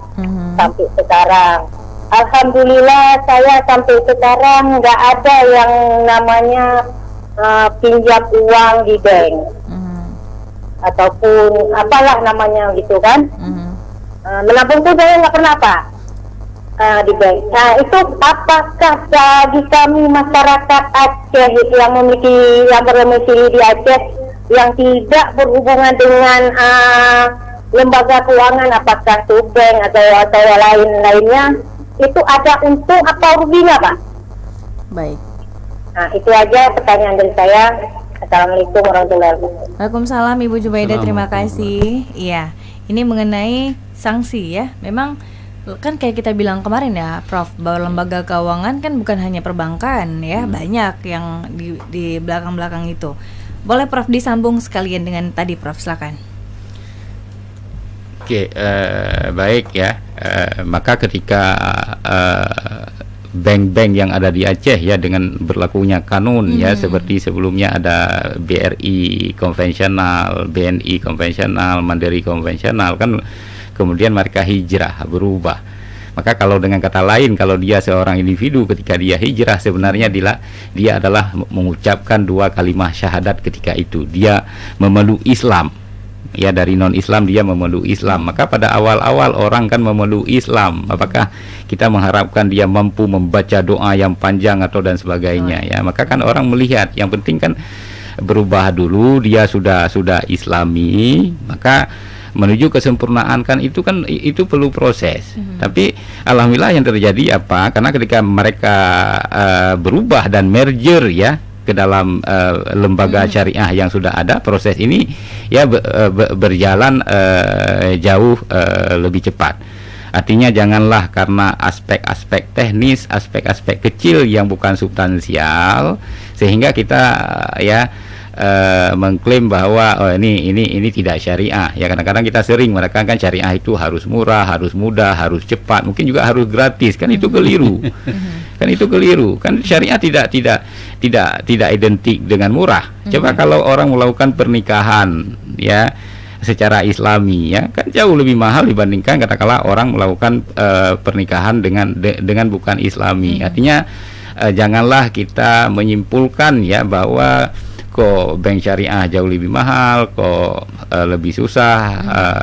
sampai sekarang. Alhamdulillah saya sampai sekarang nggak ada yang namanya pinjam uang di bank ataupun apalah namanya gitu kan. Menabung tuh saya nggak pernah Pak. Di bank. Nah, itu apakah bagi kami masyarakat Aceh yang berdomisili di Aceh yang tidak berhubungan dengan lembaga keuangan, apakah itu bank atau lainnya, itu ada untung atau ruginya Pak? Baik. Nah, itu aja pertanyaan dari saya. Assalamualaikum warahmatullahi wabarakatuh. Waalaikumsalam Ibu Zubaidah, terima kasih. Iya. Ini mengenai sanksi ya. Memang kan kayak kita bilang kemarin ya Prof, bahwa lembaga keuangan kan bukan hanya perbankan ya, banyak yang di belakang-belakang itu. Boleh Prof disambung sekalian dengan tadi Prof, silakan. Oke, baik ya. Maka ketika bank-bank yang ada di Aceh ya dengan berlakunya kanun ya, seperti sebelumnya ada BRI konvensional, BNI konvensional, Mandiri konvensional, kan kemudian mereka hijrah, berubah. Maka kalau dengan kata lain, kalau dia seorang individu ketika dia hijrah, sebenarnya dia adalah mengucapkan 2 kalimat syahadat ketika itu. Dia memeluk Islam. Ya, dari non-Islam dia memeluk Islam. Maka pada awal-awal orang kan memeluk Islam. Apakah kita mengharapkan dia mampu membaca doa yang panjang atau dan sebagainya ya. Maka kan orang melihat, yang penting kan berubah dulu, dia sudah Islami, maka menuju kesempurnaan kan itu perlu proses. Tapi alhamdulillah yang terjadi apa? Karena ketika mereka berubah dan merger ya ke dalam lembaga syariah yang sudah ada, proses ini ya berjalan jauh lebih cepat. Artinya janganlah karena aspek-aspek teknis, aspek-aspek kecil yang bukan substansial sehingga kita mengklaim bahwa ini tidak syariah. Ya kadang-kadang kita sering menekankan syariah itu harus murah, harus mudah, harus cepat, mungkin juga harus gratis. Kan itu keliru. Kan syariah tidak identik dengan murah. Coba kalau orang melakukan pernikahan ya secara Islami ya kan jauh lebih mahal dibandingkan katakanlah orang melakukan pernikahan dengan bukan Islami. Artinya janganlah kita menyimpulkan ya bahwa kok bank syariah jauh lebih mahal, kok lebih susah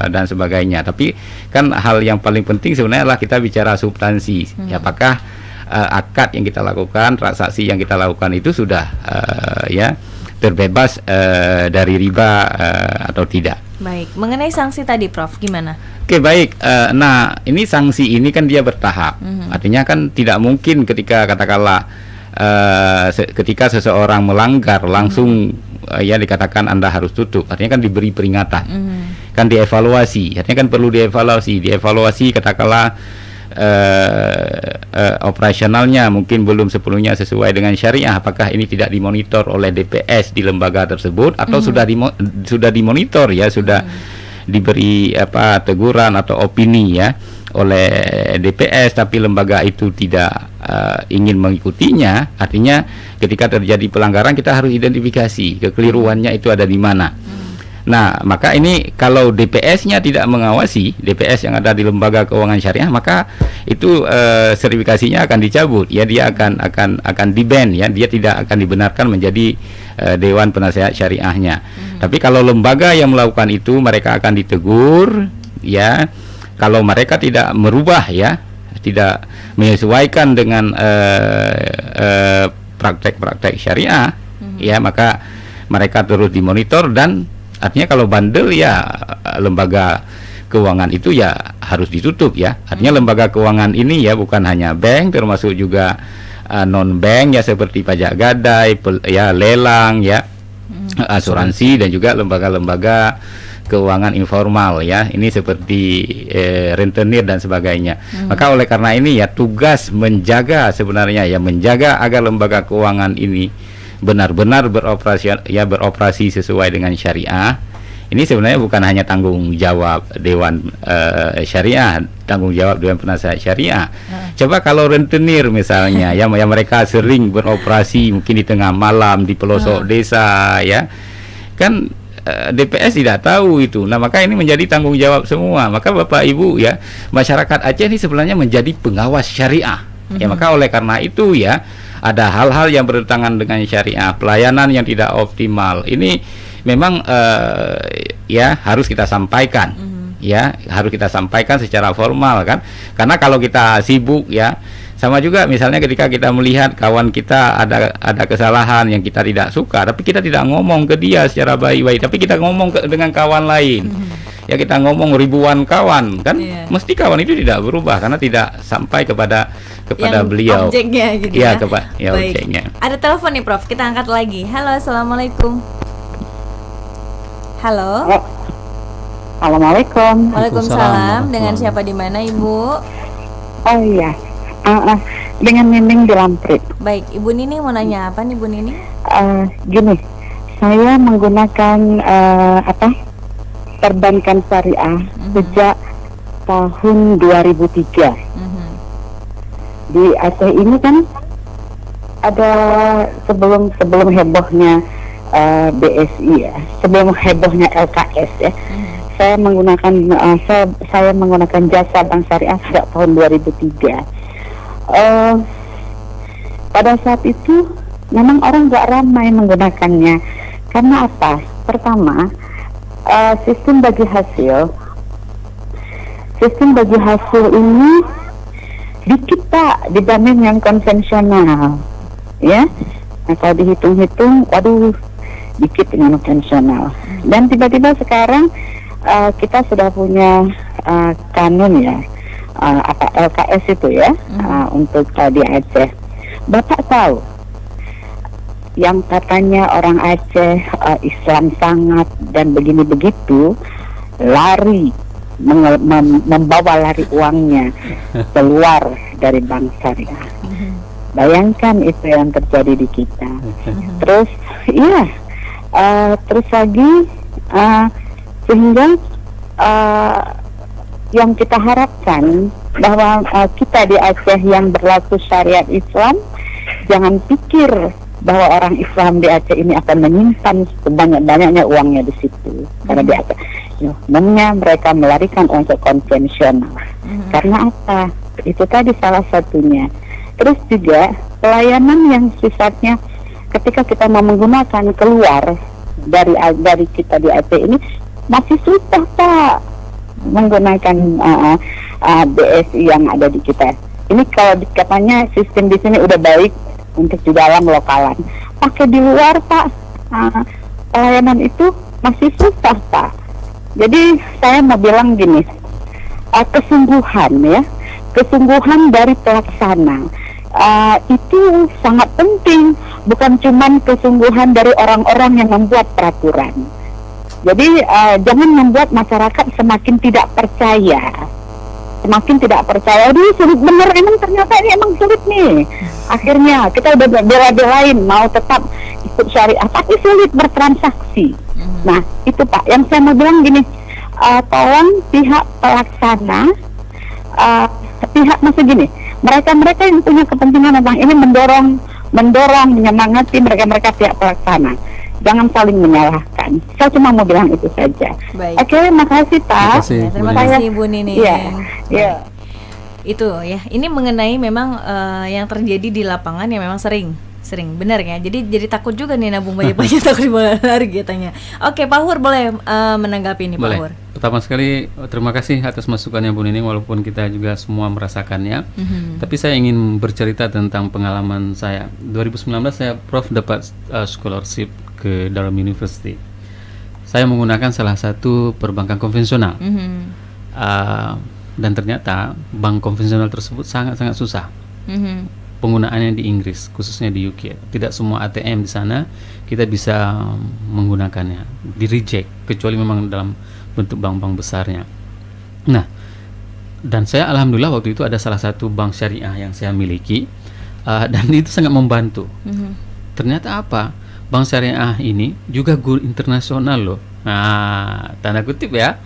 dan sebagainya. Tapi kan hal yang paling penting sebenarnya adalah kita bicara substansi. Apakah akad yang kita lakukan, transaksi yang kita lakukan itu sudah terbebas dari riba atau tidak. Baik, mengenai sanksi tadi Prof, gimana? Oke, baik. Nah, ini sanksi ini kan dia bertahap. Artinya kan tidak mungkin ketika katakanlah ketika seseorang melanggar langsung ya dikatakan Anda harus tutup. Artinya kan diberi peringatan, kan dievaluasi. Artinya kan perlu dievaluasi katakanlah operasionalnya mungkin belum sepenuhnya sesuai dengan syariah. Apakah ini tidak dimonitor oleh DPS di lembaga tersebut atau sudah dimonitor ya, sudah diberi teguran atau opini ya oleh DPS, tapi lembaga itu tidak ingin mengikutinya. Artinya ketika terjadi pelanggaran kita harus identifikasi kekeliruannya itu ada di mana. Nah, maka ini kalau DPS-nya tidak mengawasi, DPS yang ada di lembaga keuangan syariah, maka itu sertifikasinya akan dicabut. Ya, dia akan di-ban ya, dia tidak akan dibenarkan menjadi dewan penasehat syariahnya. Tapi kalau lembaga yang melakukan itu, mereka akan ditegur ya. Kalau mereka tidak merubah ya, tidak menyesuaikan dengan praktek-praktek syariah, ya maka mereka terus dimonitor. Dan artinya kalau bandel ya lembaga keuangan itu ya harus ditutup ya. Artinya lembaga keuangan ini ya bukan hanya bank, termasuk juga non bank ya seperti pajak gadai, ya lelang ya, asuransi dan juga lembaga-lembaga keuangan informal ya, ini seperti rentenir dan sebagainya. Maka oleh karena ini ya tugas menjaga sebenarnya ya, menjaga agar lembaga keuangan ini benar-benar beroperasi sesuai dengan syariah. Ini sebenarnya bukan hanya tanggung jawab Dewan Syariah, tanggung jawab Dewan Penasehat Syariah. Coba kalau rentenir misalnya yang mereka sering beroperasi mungkin di tengah malam di pelosok desa ya, kan DPS tidak tahu itu. Nah, maka ini menjadi tanggung jawab semua. Maka Bapak Ibu ya, masyarakat Aceh ini sebenarnya menjadi pengawas syariah. Ya, maka oleh karena itu ya, ada hal-hal yang bertentangan dengan syariah, pelayanan yang tidak optimal. Ini memang ya harus kita sampaikan. Ya, harus kita sampaikan secara formal kan. Karena kalau kita sibuk ya, sama juga misalnya ketika kita melihat kawan kita ada kesalahan yang kita tidak suka, tapi kita tidak ngomong ke dia secara baik-baik, tapi kita ngomong dengan kawan lain. Ya, kita ngomong ribuan kawan kan, mesti kawan itu tidak berubah karena tidak sampai kepada yang beliau. Objeknya gitu ya. Ya, Objeknya. Ada telepon nih Prof, kita angkat lagi. Halo, assalamualaikum. Halo. Assalamualaikum. Waalaikumsalam. Dengan siapa di mana, Ibu? Oh iya, dengan Nining di Lamprit. Baik, Ibu Nini mau nanya apa nih, Ibu Nini? Gini, saya menggunakan perbankan syariah sejak tahun 2003. Di Aceh ini kan ada sebelum hebohnya BSI ya, sebelum hebohnya LKS ya. Saya menggunakan saya menggunakan jasa bank syariah sejak tahun 2003. Pada saat itu memang orang nggak ramai menggunakannya. Karena apa? Pertama, sistem bagi hasil ini dikit Pak dibanding yang konvensional, ya. Nah, kalau dihitung-hitung, waduh, dikit dengan konvensional. Dan tiba-tiba sekarang kita sudah punya kanun ya, LKS itu ya, untuk di Aceh. Bapak tahu yang katanya orang Aceh Islam sangat dan begini begitu, lari membawa lari uangnya keluar dari bank syariah. Bayangkan itu yang terjadi di kita. Terus iya, terus lagi sehingga yang kita harapkan bahwa kita di Aceh yang berlaku syariat Islam, jangan pikir bahwa orang Islam di Aceh ini akan menyimpan sebanyak-banyaknya uangnya di situ. Karena di Aceh umumnya mereka melarikan uang ke konvensional. Karena apa? Itu tadi salah satunya. Terus juga pelayanan yang sifatnya ketika kita mau menggunakan keluar dari kita di Aceh ini masih susah Pak menggunakan BSI yang ada di kita. Ini kalau katanya sistem di sini udah baik untuk di dalam lokalan, pakai di luar Pak, pelayanan itu masih susah Pak. Jadi saya mau bilang gini, kesungguhan dari pelaksana itu sangat penting, bukan cuman kesungguhan dari orang-orang yang membuat peraturan. Jadi jangan membuat masyarakat semakin tidak percaya. Aduh sulit bener, emang ternyata ini emang sulit nih. Akhirnya kita udah bela-belain mau tetap ikut syariah, tapi sulit bertransaksi. Nah itu Pak, yang saya mau bilang gini, tolong pihak pelaksana, mereka yang punya kepentingan tentang ini mendorong, menyemangati mereka pihak pelaksana. Jangan saling menyalahkan. Saya cuma mau bilang itu saja. Baik. Oke, makasih Pak. Terima kasih Bu Nini. Iya. Itu ya. Ini mengenai memang yang terjadi di lapangan yang memang sering benar ya. Jadi takut juga nih nabung banyak-banyak takut dibawa katanya. Oke, Pak Hur boleh menanggapi ini Pak Hur. Pertama sekali terima kasih atas masukannya Bu Nining, walaupun kita juga semua merasakannya. Tapi saya ingin bercerita tentang pengalaman saya. 2019 saya Prof dapat scholarship ke Durham University. Saya menggunakan salah satu perbankan konvensional. Dan ternyata bank konvensional tersebut sangat-sangat susah. Penggunaannya di Inggris, khususnya di UK. Tidak semua ATM di sana kita bisa menggunakannya. Di reject, kecuali memang dalam bentuk bank-bank besarnya. Nah, dan saya alhamdulillah waktu itu ada salah satu bank syariah yang saya miliki, dan itu sangat membantu. Ternyata apa? Bank syariah ini juga go internasional loh. Nah, tanda kutip ya,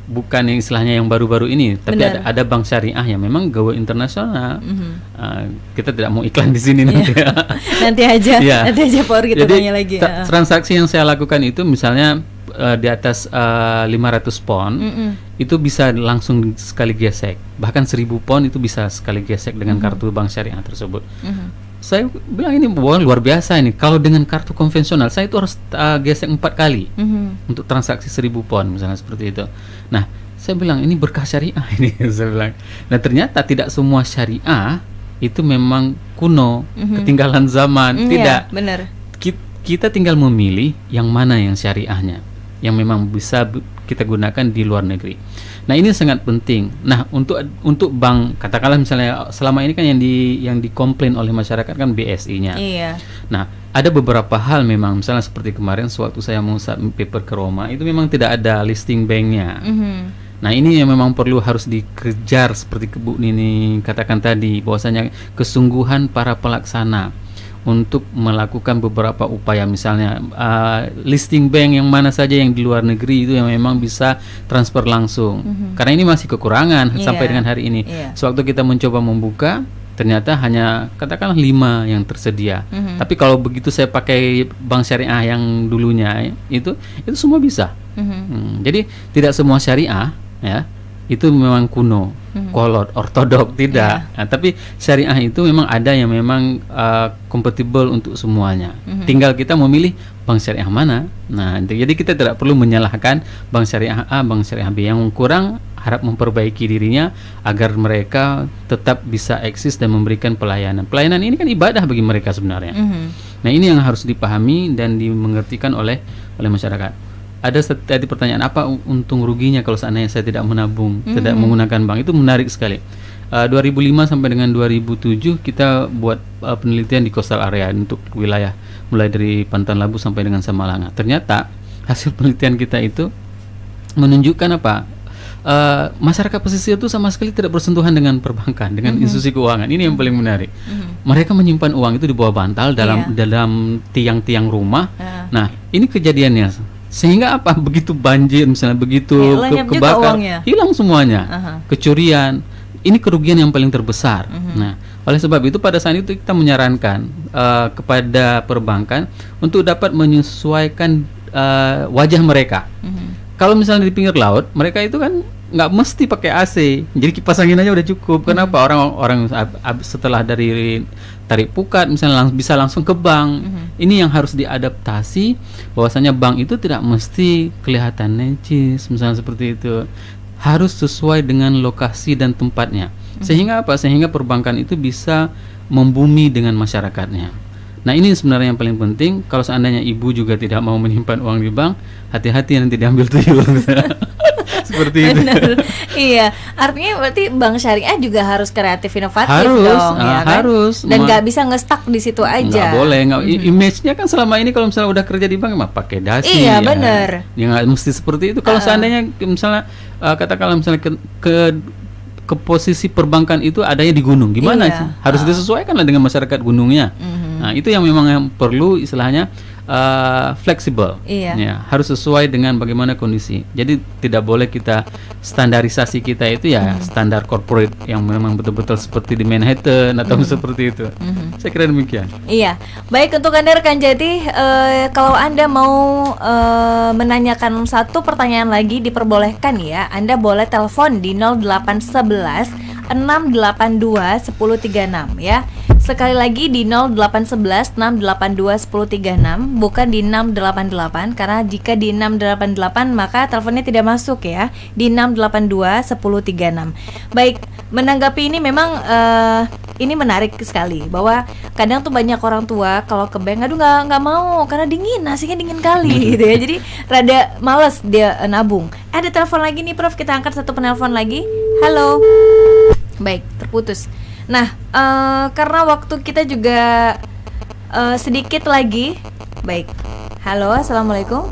bukan yang istilahnya yang baru-baru ini, tapi ada bank syariah yang memang go internasional. Kita tidak mau iklan di sini nanti. Nanti aja Pak Hur kita tanya lagi. Transaksi yang saya lakukan itu misalnya di atas 500 pound itu bisa langsung sekali gesek, bahkan 1000 pound itu bisa sekali gesek dengan kartu bank syariah tersebut. Saya bilang ini luar biasa ini. Kalau dengan kartu konvensional saya itu harus gesek 4 kali untuk transaksi 1000 pound misalnya seperti itu. Nah saya bilang ini berkah syariah ini. Saya bilang. Nah ternyata tidak semua syariah itu memang kuno, ketinggalan zaman. Tidak. Benar. Kita tinggal memilih yang mana yang syariahnya, yang memang bisa kita gunakan di luar negeri. Nah ini sangat penting. Nah untuk bank, katakanlah misalnya selama ini kan yang dikomplain oleh masyarakat kan BSI-nya. Iya. Nah ada beberapa hal memang, misalnya seperti kemarin sewaktu saya mau submit paper ke Roma, itu memang tidak ada listing banknya. Nah ini yang memang perlu harus dikejar seperti Bu Nini katakan tadi, bahwasanya kesungguhan para pelaksana untuk melakukan beberapa upaya, misalnya listing bank yang mana saja yang di luar negeri itu yang memang bisa transfer langsung. Karena ini masih kekurangan sampai dengan hari ini. Sewaktu kita mencoba membuka, ternyata hanya katakanlah 5 yang tersedia. Tapi kalau begitu saya pakai bank syariah yang dulunya itu semua bisa. Jadi tidak semua syariah ya itu memang kuno, kolot, ortodok, tidak. Nah, tapi syariah itu memang ada yang memang kompatibel untuk semuanya. Tinggal kita memilih bank syariah mana. Nah, jadi kita tidak perlu menyalahkan bank syariah A, bank syariah B. Yang kurang harap memperbaiki dirinya agar mereka tetap bisa eksis dan memberikan pelayanan. Pelayanan ini kan ibadah bagi mereka sebenarnya. Nah, ini yang harus dipahami dan dimengertikan oleh masyarakat. Ada tadi pertanyaan, apa untung ruginya kalau seandainya saya tidak menabung, tidak menggunakan bank? Itu menarik sekali. 2005 sampai dengan 2007 kita buat penelitian di coastal area untuk wilayah mulai dari Pantan Labu sampai dengan Samalanga. Ternyata hasil penelitian kita itu menunjukkan apa? Masyarakat pesisir itu sama sekali tidak bersentuhan dengan perbankan, dengan institusi keuangan. Ini yang paling menarik. Mereka menyimpan uang itu di bawah bantal dalam tiang-tiang rumah. Nah, ini kejadiannya. Sehingga apa? Begitu banjir misalnya, begitu kebakar, hilang semuanya. Kecurian, ini kerugian yang paling terbesar. Nah, oleh sebab itu pada saat itu kita menyarankan kepada perbankan untuk dapat menyesuaikan wajah mereka. Kalau misalnya di pinggir laut, mereka itu kan nggak mesti pakai AC, jadi kipas angin aja udah cukup. Kenapa? Orang setelah dari tarik pukat misalnya bisa langsung ke bank. Ini yang harus diadaptasi, bahwasanya bank itu tidak mesti kelihatan necis misalnya seperti itu, harus sesuai dengan lokasi dan tempatnya. Sehingga apa? Sehingga perbankan itu bisa membumi dengan masyarakatnya. Nah, ini sebenarnya yang paling penting. Kalau seandainya ibu juga tidak mau menyimpan uang di bank, hati-hati nanti diambil tuyul. Seperti itu. Iya, artinya berarti bank syariah juga harus kreatif, inovatif dong, ya kan? Harus. Dan nggak bisa nge-stuck di situ aja. Nggak boleh. Image-nya kan selama ini kalau misalnya udah kerja di bank mah pakai dasi. Iya, benar. Ya nggak mesti seperti itu. Kalau seandainya misalnya katakanlah misalnya ke posisi perbankan itu adanya di gunung, gimana sih? Harus disesuaikan lah dengan masyarakat gunungnya. Nah, itu yang memang yang perlu istilahnya fleksibel. Ya, harus sesuai dengan bagaimana kondisi. Jadi tidak boleh kita standarisasi kita itu ya standar corporate yang memang betul-betul seperti di Manhattan atau seperti itu. Saya kira demikian. Iya, baik untuk Anda rekan Jati, kalau Anda mau menanyakan satu pertanyaan lagi diperbolehkan ya. Anda boleh telepon di 0811 682 1036 ya. Sekali lagi di 0811 682 1036, bukan di 688, karena jika di 688 maka teleponnya tidak masuk ya. Di 682 1036. Baik, menanggapi ini memang ini menarik sekali bahwa kadang tuh banyak orang tua kalau ke bank, aduh nggak mau karena dingin, nasinya dingin kali gitu ya. Jadi rada males dia nabung. Ada telepon lagi nih Prof, kita angkat satu penelpon lagi. Halo. Baik, terputus. Nah, karena waktu kita juga sedikit lagi. Baik. Halo, assalamualaikum.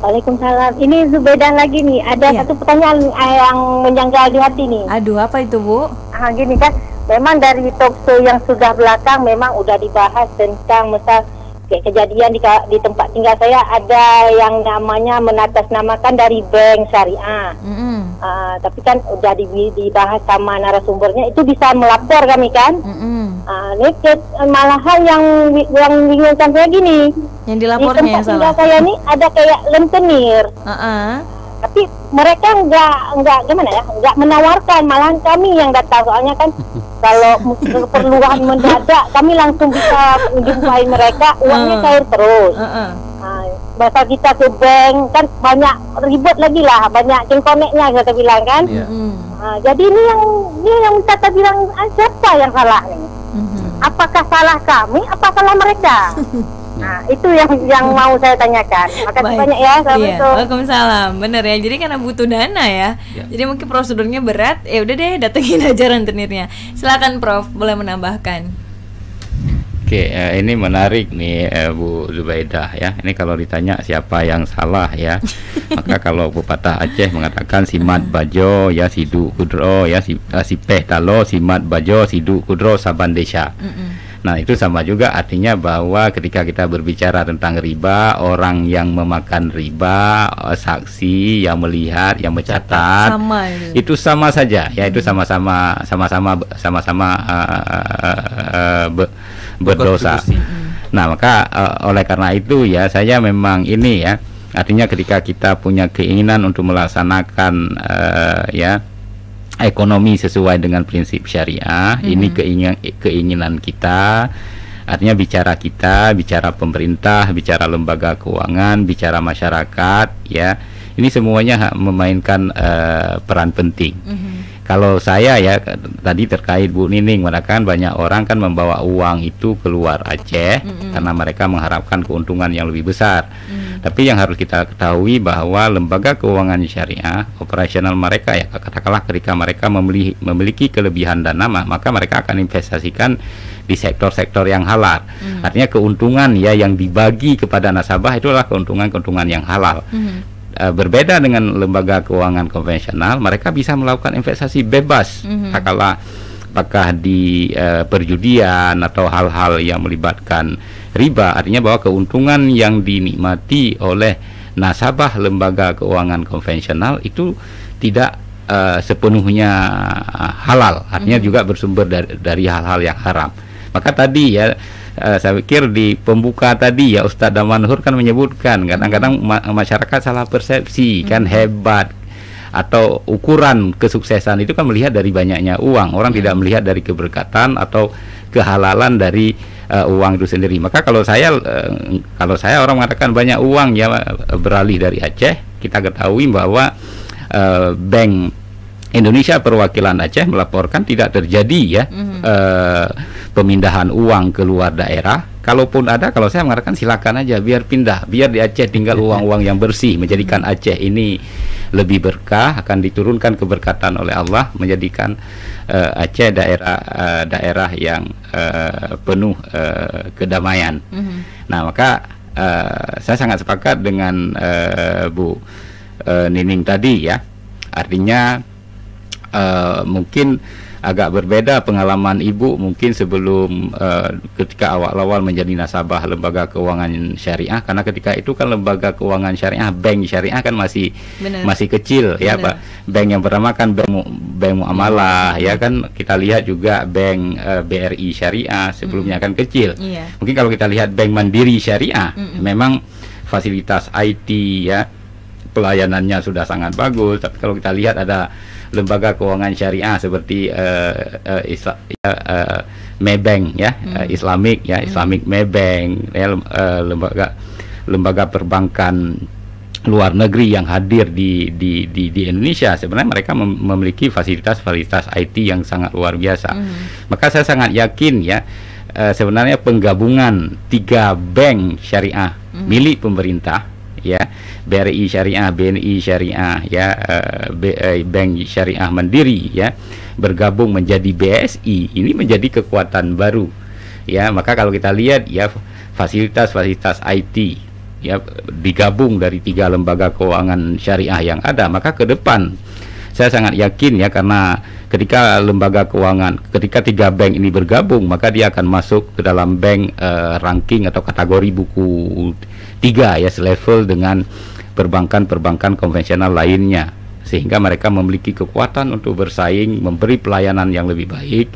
Waalaikumsalam. Ini Zubaidah lagi nih. Ada satu pertanyaan yang menjanggal di hati nih. Aduh, apa itu Bu? Gini kan, memang dari talkshow yang sudah belakang memang udah dibahas tentang misal kayak kejadian di tempat tinggal saya ada yang namanya menatasnamakan dari bank syariah. Tapi kan udah dibahas sama narasumbernya, itu bisa melapor kami kan. Ini malahan yang bingungkan saya gini, yang dilapornya di tempat tinggal saya ini ada kayak rentenir. Tapi mereka nggak gimana ya, nggak menawarkan, malahan kami yang datang. Soalnya kan kalau keperluan mendadak kami langsung bisa menjumpain mereka, uangnya cair terus. Bahasa kita ke bank kan banyak ribet lagi lah, banyak cengkoneknya kita bilang kan. Jadi ini yang kata bilang siapa yang salah nih? Apakah salah kami? Apa salah mereka? Nah, itu yang mau saya tanyakan. Makasih banyak ya. Waalaikumsalam. Bener ya. Jadi karena butuh dana ya. Jadi mungkin prosedurnya berat. Ya udah deh, datengin aja rentenirnya. Silakan Prof, boleh menambahkan. Oke, ini menarik nih Bu Zubaidah ya. Ini kalau ditanya siapa yang salah ya, maka kalau pepatah Aceh mengatakan simat bajo ya sidu kudro ya sipeh talo simat bajo sidu kudro saban desa. Nah itu sama juga artinya bahwa ketika kita berbicara tentang riba, orang yang memakan riba, saksi yang melihat, yang mencatat, itu sama saja ya, itu sama-sama berdosa. Nah maka oleh karena itu ya saya memang ini ya, artinya ketika kita punya keinginan untuk melaksanakan ya ekonomi sesuai dengan prinsip syariah, ini keinginan kita, artinya bicara kita, bicara pemerintah, bicara lembaga keuangan, bicara masyarakat, ya, ini semuanya memainkan peran penting. Kalau saya ya tadi terkait Bu Nining mengatakan banyak orang kan membawa uang itu keluar Aceh karena mereka mengharapkan keuntungan yang lebih besar. Tapi yang harus kita ketahui bahwa lembaga keuangan syariah operasional mereka ya katakanlah ketika mereka memiliki kelebihan dana maka mereka akan investasikan di sektor-sektor yang halal. Artinya keuntungan ya yang dibagi kepada nasabah itulah keuntungan yang halal. Berbeda dengan lembaga keuangan konvensional, mereka bisa melakukan investasi bebas, apakah di perjudian atau hal-hal yang melibatkan riba. Artinya bahwa keuntungan yang dinikmati oleh nasabah lembaga keuangan konvensional itu tidak sepenuhnya halal, artinya juga bersumber dari hal-hal yang haram. Maka tadi ya saya pikir di pembuka tadi ya Ustadz Damanhur kan menyebutkan kadang-kadang masyarakat salah persepsi kan hebat atau ukuran kesuksesan itu kan melihat dari banyaknya uang, orang tidak melihat dari keberkatan atau kehalalan dari uang itu sendiri. Maka kalau saya orang mengatakan banyak uang ya beralih dari Aceh, kita ketahui bahwa Bank Indonesia perwakilan Aceh melaporkan tidak terjadi ya pemindahan uang keluar daerah. Kalaupun ada, kalau saya mengatakan silakan aja biar pindah, biar di Aceh tinggal uang-uang yang bersih, menjadikan Aceh ini lebih berkah, akan diturunkan keberkatan oleh Allah, menjadikan Aceh daerah yang penuh kedamaian. Nah maka saya sangat sepakat dengan Bu Nining tadi ya, artinya mungkin agak berbeda pengalaman Ibu mungkin sebelum ketika awal-awal menjadi nasabah lembaga keuangan syariah, karena ketika itu kan lembaga keuangan syariah, bank syariah kan masih kecil ya Pak. Bank yang pertama kan bank muamalah ya kan, kita lihat juga bank BRI syariah sebelumnya kan kecil. Mungkin kalau kita lihat bank Mandiri syariah memang fasilitas IT ya pelayanannya sudah sangat bagus, tapi kalau kita lihat ada lembaga keuangan syariah seperti Maybank ya, Islamic Maybank ya, lembaga perbankan luar negeri yang hadir di Indonesia, sebenarnya mereka memiliki fasilitas IT yang sangat luar biasa. Maka saya sangat yakin ya sebenarnya penggabungan 3 bank syariah milik pemerintah ya, BRI syariah, BNI syariah ya, Bank Syariah Mandiri ya, bergabung menjadi BSI, ini menjadi kekuatan baru ya. Maka kalau kita lihat ya fasilitas IT ya digabung dari 3 lembaga keuangan syariah yang ada, maka ke depan saya sangat yakin ya, karena ketika 3 bank ini bergabung, maka dia akan masuk ke dalam bank ranking atau kategori buku 3 ya, selevel dengan perbankan konvensional lainnya, sehingga mereka memiliki kekuatan untuk bersaing, memberi pelayanan yang lebih baik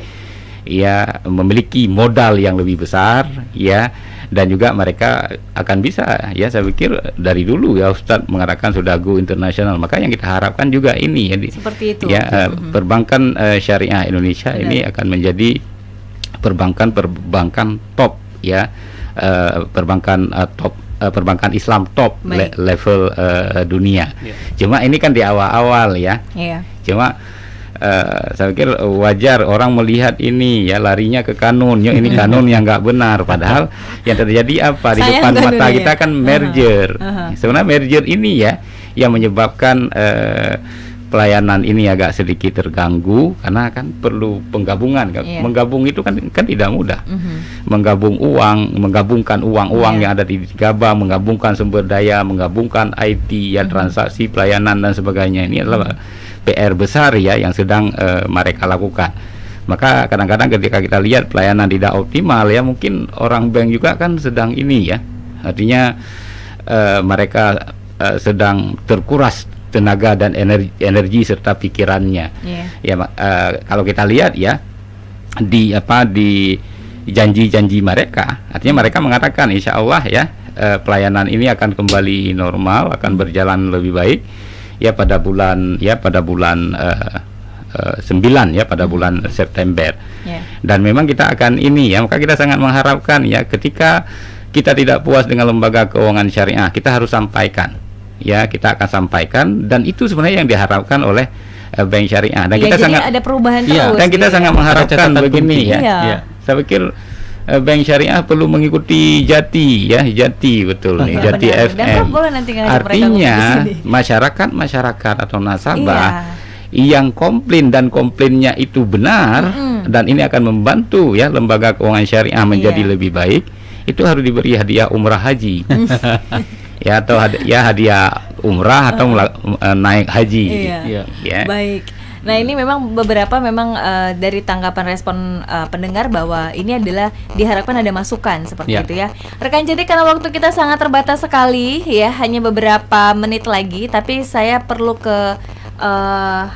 ya, memiliki modal yang lebih besar ya, dan juga mereka akan bisa ya, saya pikir dari dulu ya Ustadz mengatakan sudah go internasional, maka yang kita harapkan juga ini ya seperti itu ya, perbankan syariah Indonesia ini akan menjadi perbankan top ya, perbankan Islam top level dunia. Cuma ini kan di awal-awal ya. Cuma saya pikir wajar orang melihat ini ya, larinya ke kanun, ya ini kanun yang nggak benar, padahal yang terjadi apa di depan mata kita kan merger. Sebenarnya merger ini ya yang menyebabkan pelayanan ini agak sedikit terganggu karena kan perlu penggabungan. Menggabung itu kan tidak mudah. Menggabungkan uang yang ada di Gaba, menggabungkan sumber daya, menggabungkan IT ya, transaksi, pelayanan dan sebagainya. Ini adalah PR besar ya yang sedang mereka lakukan. Maka kadang-kadang ketika kita lihat pelayanan tidak optimal ya, mungkin orang bank juga kan sedang ini ya. Artinya mereka sedang terkuras tenaga dan energi serta pikirannya. Ya, kalau kita lihat ya di janji-janji mereka, artinya mereka mengatakan insya Allah ya pelayanan ini akan kembali normal, akan berjalan lebih baik ya pada bulan 9 ya, pada bulan September. Dan memang kita akan ini ya, maka kita sangat mengharapkan ya ketika kita tidak puas dengan lembaga keuangan syariah, kita harus sampaikan. Ya, kita akan sampaikan, dan itu sebenarnya yang diharapkan oleh bank syariah. Dan kita sangat ada perubahan terus. Dan kita sangat mengharapkan begini ya. Saya pikir bank syariah perlu mengikuti Jati ya, Jati betul nih, Jati FM. Artinya masyarakat atau nasabah yang komplain dan komplainnya itu benar dan ini akan membantu ya lembaga keuangan syariah menjadi lebih baik, itu harus diberi hadiah umrah haji. Ya, atau hadiah umrah atau naik haji. Ya. Baik. Nah, ini memang beberapa dari tanggapan respon pendengar bahwa ini adalah diharapkan ada masukan seperti itu ya. Rekan Jati, karena waktu kita sangat terbatas sekali ya, hanya beberapa menit lagi, tapi saya perlu ke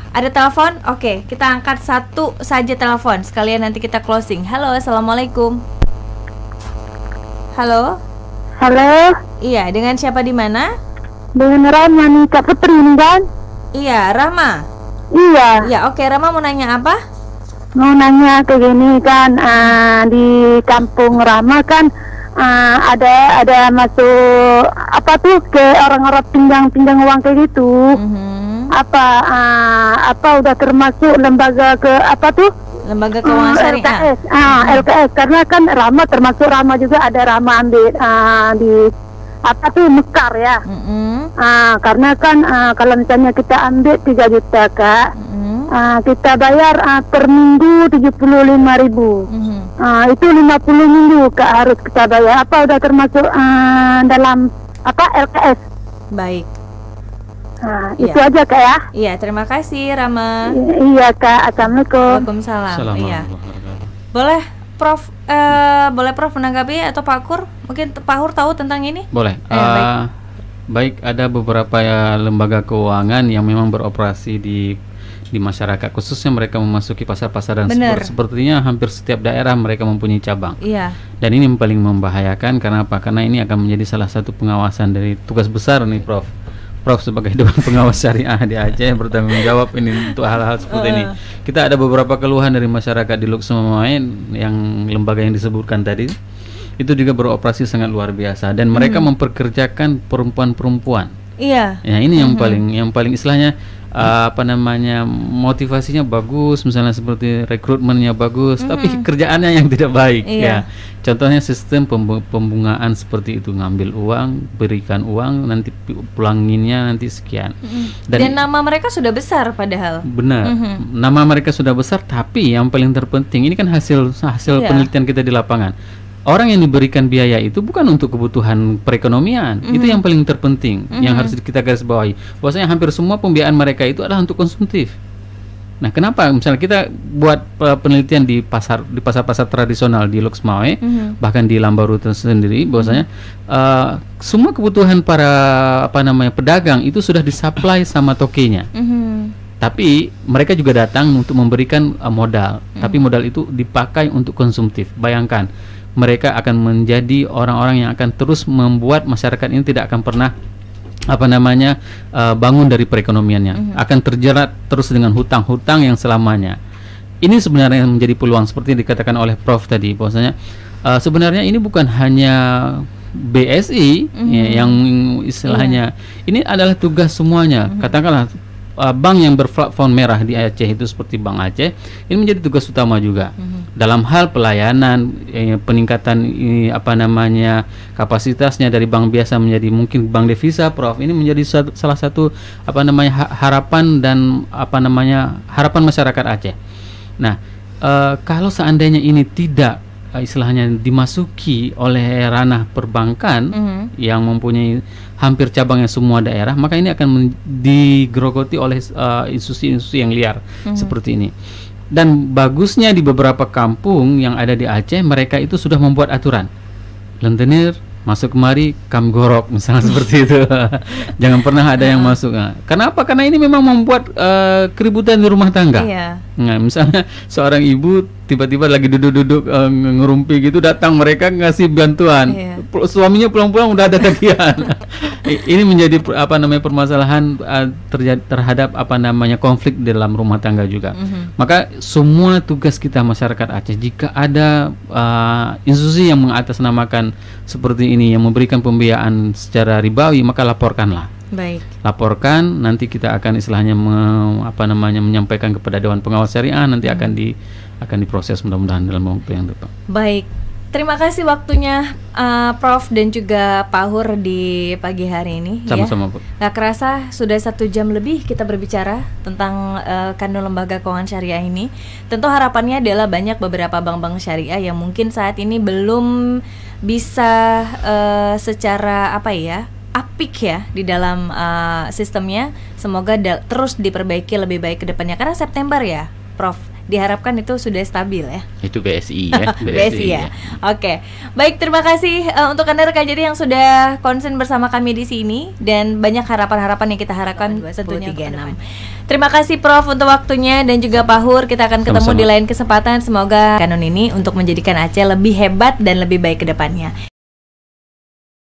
ada telepon. Oke, kita angkat satu saja telepon sekalian nanti kita closing. Halo, assalamualaikum. Halo. Halo. Iya, dengan siapa di mana? Dengan Rama nih, Kak Putri nih kan? Iya, Rama. Iya. Ya, oke, Rama mau nanya apa? Mau nanya kayak gini kan, di kampung Rama kan ada masuk apa tuh ke orang-orang pinjam uang kayak gitu. Apa udah termasuk lembaga ke apa tuh? Lembaga keuangan syariah. LKS, karena kan Rama termasuk Rama juga, ada Rama ambil di apa tuh Mekar ya. Karena kan kalau misalnya kita ambil 3 juta Kak, kita bayar per minggu 75.000. Itu 50 minggu Kak harus kita bayar. Apa udah termasuk dalam apa LKS? Baik. Itu aja Kak ya. Iya, terima kasih Rama. Iya Kak, assalamualaikum. Waalaikumsalam. Iya. Boleh Prof menanggapi atau Pak Kur? Mungkin Pak Hur tahu tentang ini? Boleh. Baik, ada beberapa lembaga keuangan yang memang beroperasi di masyarakat, khususnya mereka memasuki pasar-pasar dan sepertinya hampir setiap daerah mereka mempunyai cabang. Iya. Dan ini paling membahayakan karena apa? Karena ini akan menjadi salah satu pengawasan dari tugas besar nih Prof sebagai Dewan Pengawas Syariah di Aceh bertanggung jawab ini untuk hal-hal seperti ini. Kita ada beberapa keluhan dari masyarakat di Luxembourg yang lembaga yang disebutkan tadi itu juga beroperasi sangat luar biasa dan mereka memperkerjakan perempuan-perempuan. Iya. Ya, ini yang paling istilahnya motivasinya bagus, misalnya seperti rekrutmennya bagus, tapi kerjaannya yang tidak baik. Ya, contohnya sistem pembungaan seperti itu, ngambil uang, berikan uang, nanti pulanginnya nanti sekian. Dan nama mereka sudah besar padahal. Benar, nama mereka sudah besar, tapi yang paling terpenting ini kan hasil penelitian kita di lapangan. Orang yang diberikan biaya itu bukan untuk kebutuhan perekonomian, itu yang paling terpenting, yang harus kita garis bawahi. Bahwasanya hampir semua pembiayaan mereka itu adalah untuk konsumtif. Nah, kenapa? Misalnya kita buat penelitian di pasar-pasar tradisional di Luxembourg, bahkan di Lambaru sendiri, bahwasanya semua kebutuhan para pedagang itu sudah disuplai sama tokenya. Tapi mereka juga datang untuk memberikan modal, tapi modal itu dipakai untuk konsumtif. Bayangkan, mereka akan menjadi orang-orang yang akan terus membuat masyarakat ini tidak akan pernah bangun dari perekonomiannya, akan terjerat terus dengan hutang-hutang yang selamanya. Ini sebenarnya yang menjadi peluang seperti yang dikatakan oleh Prof tadi, bahwasanya sebenarnya ini bukan hanya BSI yang istilahnya, ini adalah tugas semuanya. Katakanlah bank yang berplatform merah di Aceh itu seperti Bank Aceh, ini menjadi tugas utama juga dalam hal pelayanan, peningkatan kapasitasnya dari bank biasa menjadi mungkin bank devisa, Prof. Ini menjadi salah satu harapan dan harapan masyarakat Aceh. Nah, kalau seandainya ini tidak istilahnya dimasuki oleh ranah perbankan yang mempunyai hampir cabangnya semua daerah, maka ini akan digerogoti oleh institusi-institusi yang liar seperti ini. Dan bagusnya di beberapa kampung yang ada di Aceh, mereka itu sudah membuat aturan lentenir masuk kemari kam gorok misalnya seperti itu. Jangan pernah ada yang masuk. Kenapa? Karena ini memang membuat keributan di rumah tangga. Nah, misalnya seorang ibu tiba-tiba lagi duduk-duduk ngerumpi gitu, datang mereka ngasih bantuan. Suaminya pulang-pulang udah ada tagihan. Ini menjadi permasalahan terhadap konflik dalam rumah tangga juga. Maka semua tugas kita masyarakat Aceh, jika ada institusi yang mengatasnamakan seperti ini, yang memberikan pembiayaan secara ribawi, maka laporkanlah. Baik. Laporkan, nanti kita akan istilahnya menyampaikan kepada Dewan Pengawas Syariah, nanti akan diproses mudah-mudahan dalam waktu yang tepat. Baik. Terima kasih waktunya Prof dan juga Pak Hur di pagi hari ini. Sama-sama, Bu. Gak kerasa sudah 1 jam lebih kita berbicara tentang kandung lembaga keuangan syariah ini. Tentu harapannya adalah banyak beberapa bank-bank syariah yang mungkin saat ini belum bisa secara apik ya di dalam sistemnya. Semoga terus diperbaiki lebih baik ke depannya, karena September ya Prof, diharapkan itu sudah stabil ya. Itu BSI ya. BSI ya. Oke. Baik, terima kasih untuk Anda rekan jadi yang sudah konsen bersama kami di sini, dan banyak harapan-harapan yang kita harapkan tentunya 36. Terima kasih Prof untuk waktunya, dan juga Pak Hur. Kita akan ketemu di lain kesempatan. Semoga kanun ini untuk menjadikan Aceh lebih hebat dan lebih baik ke depannya.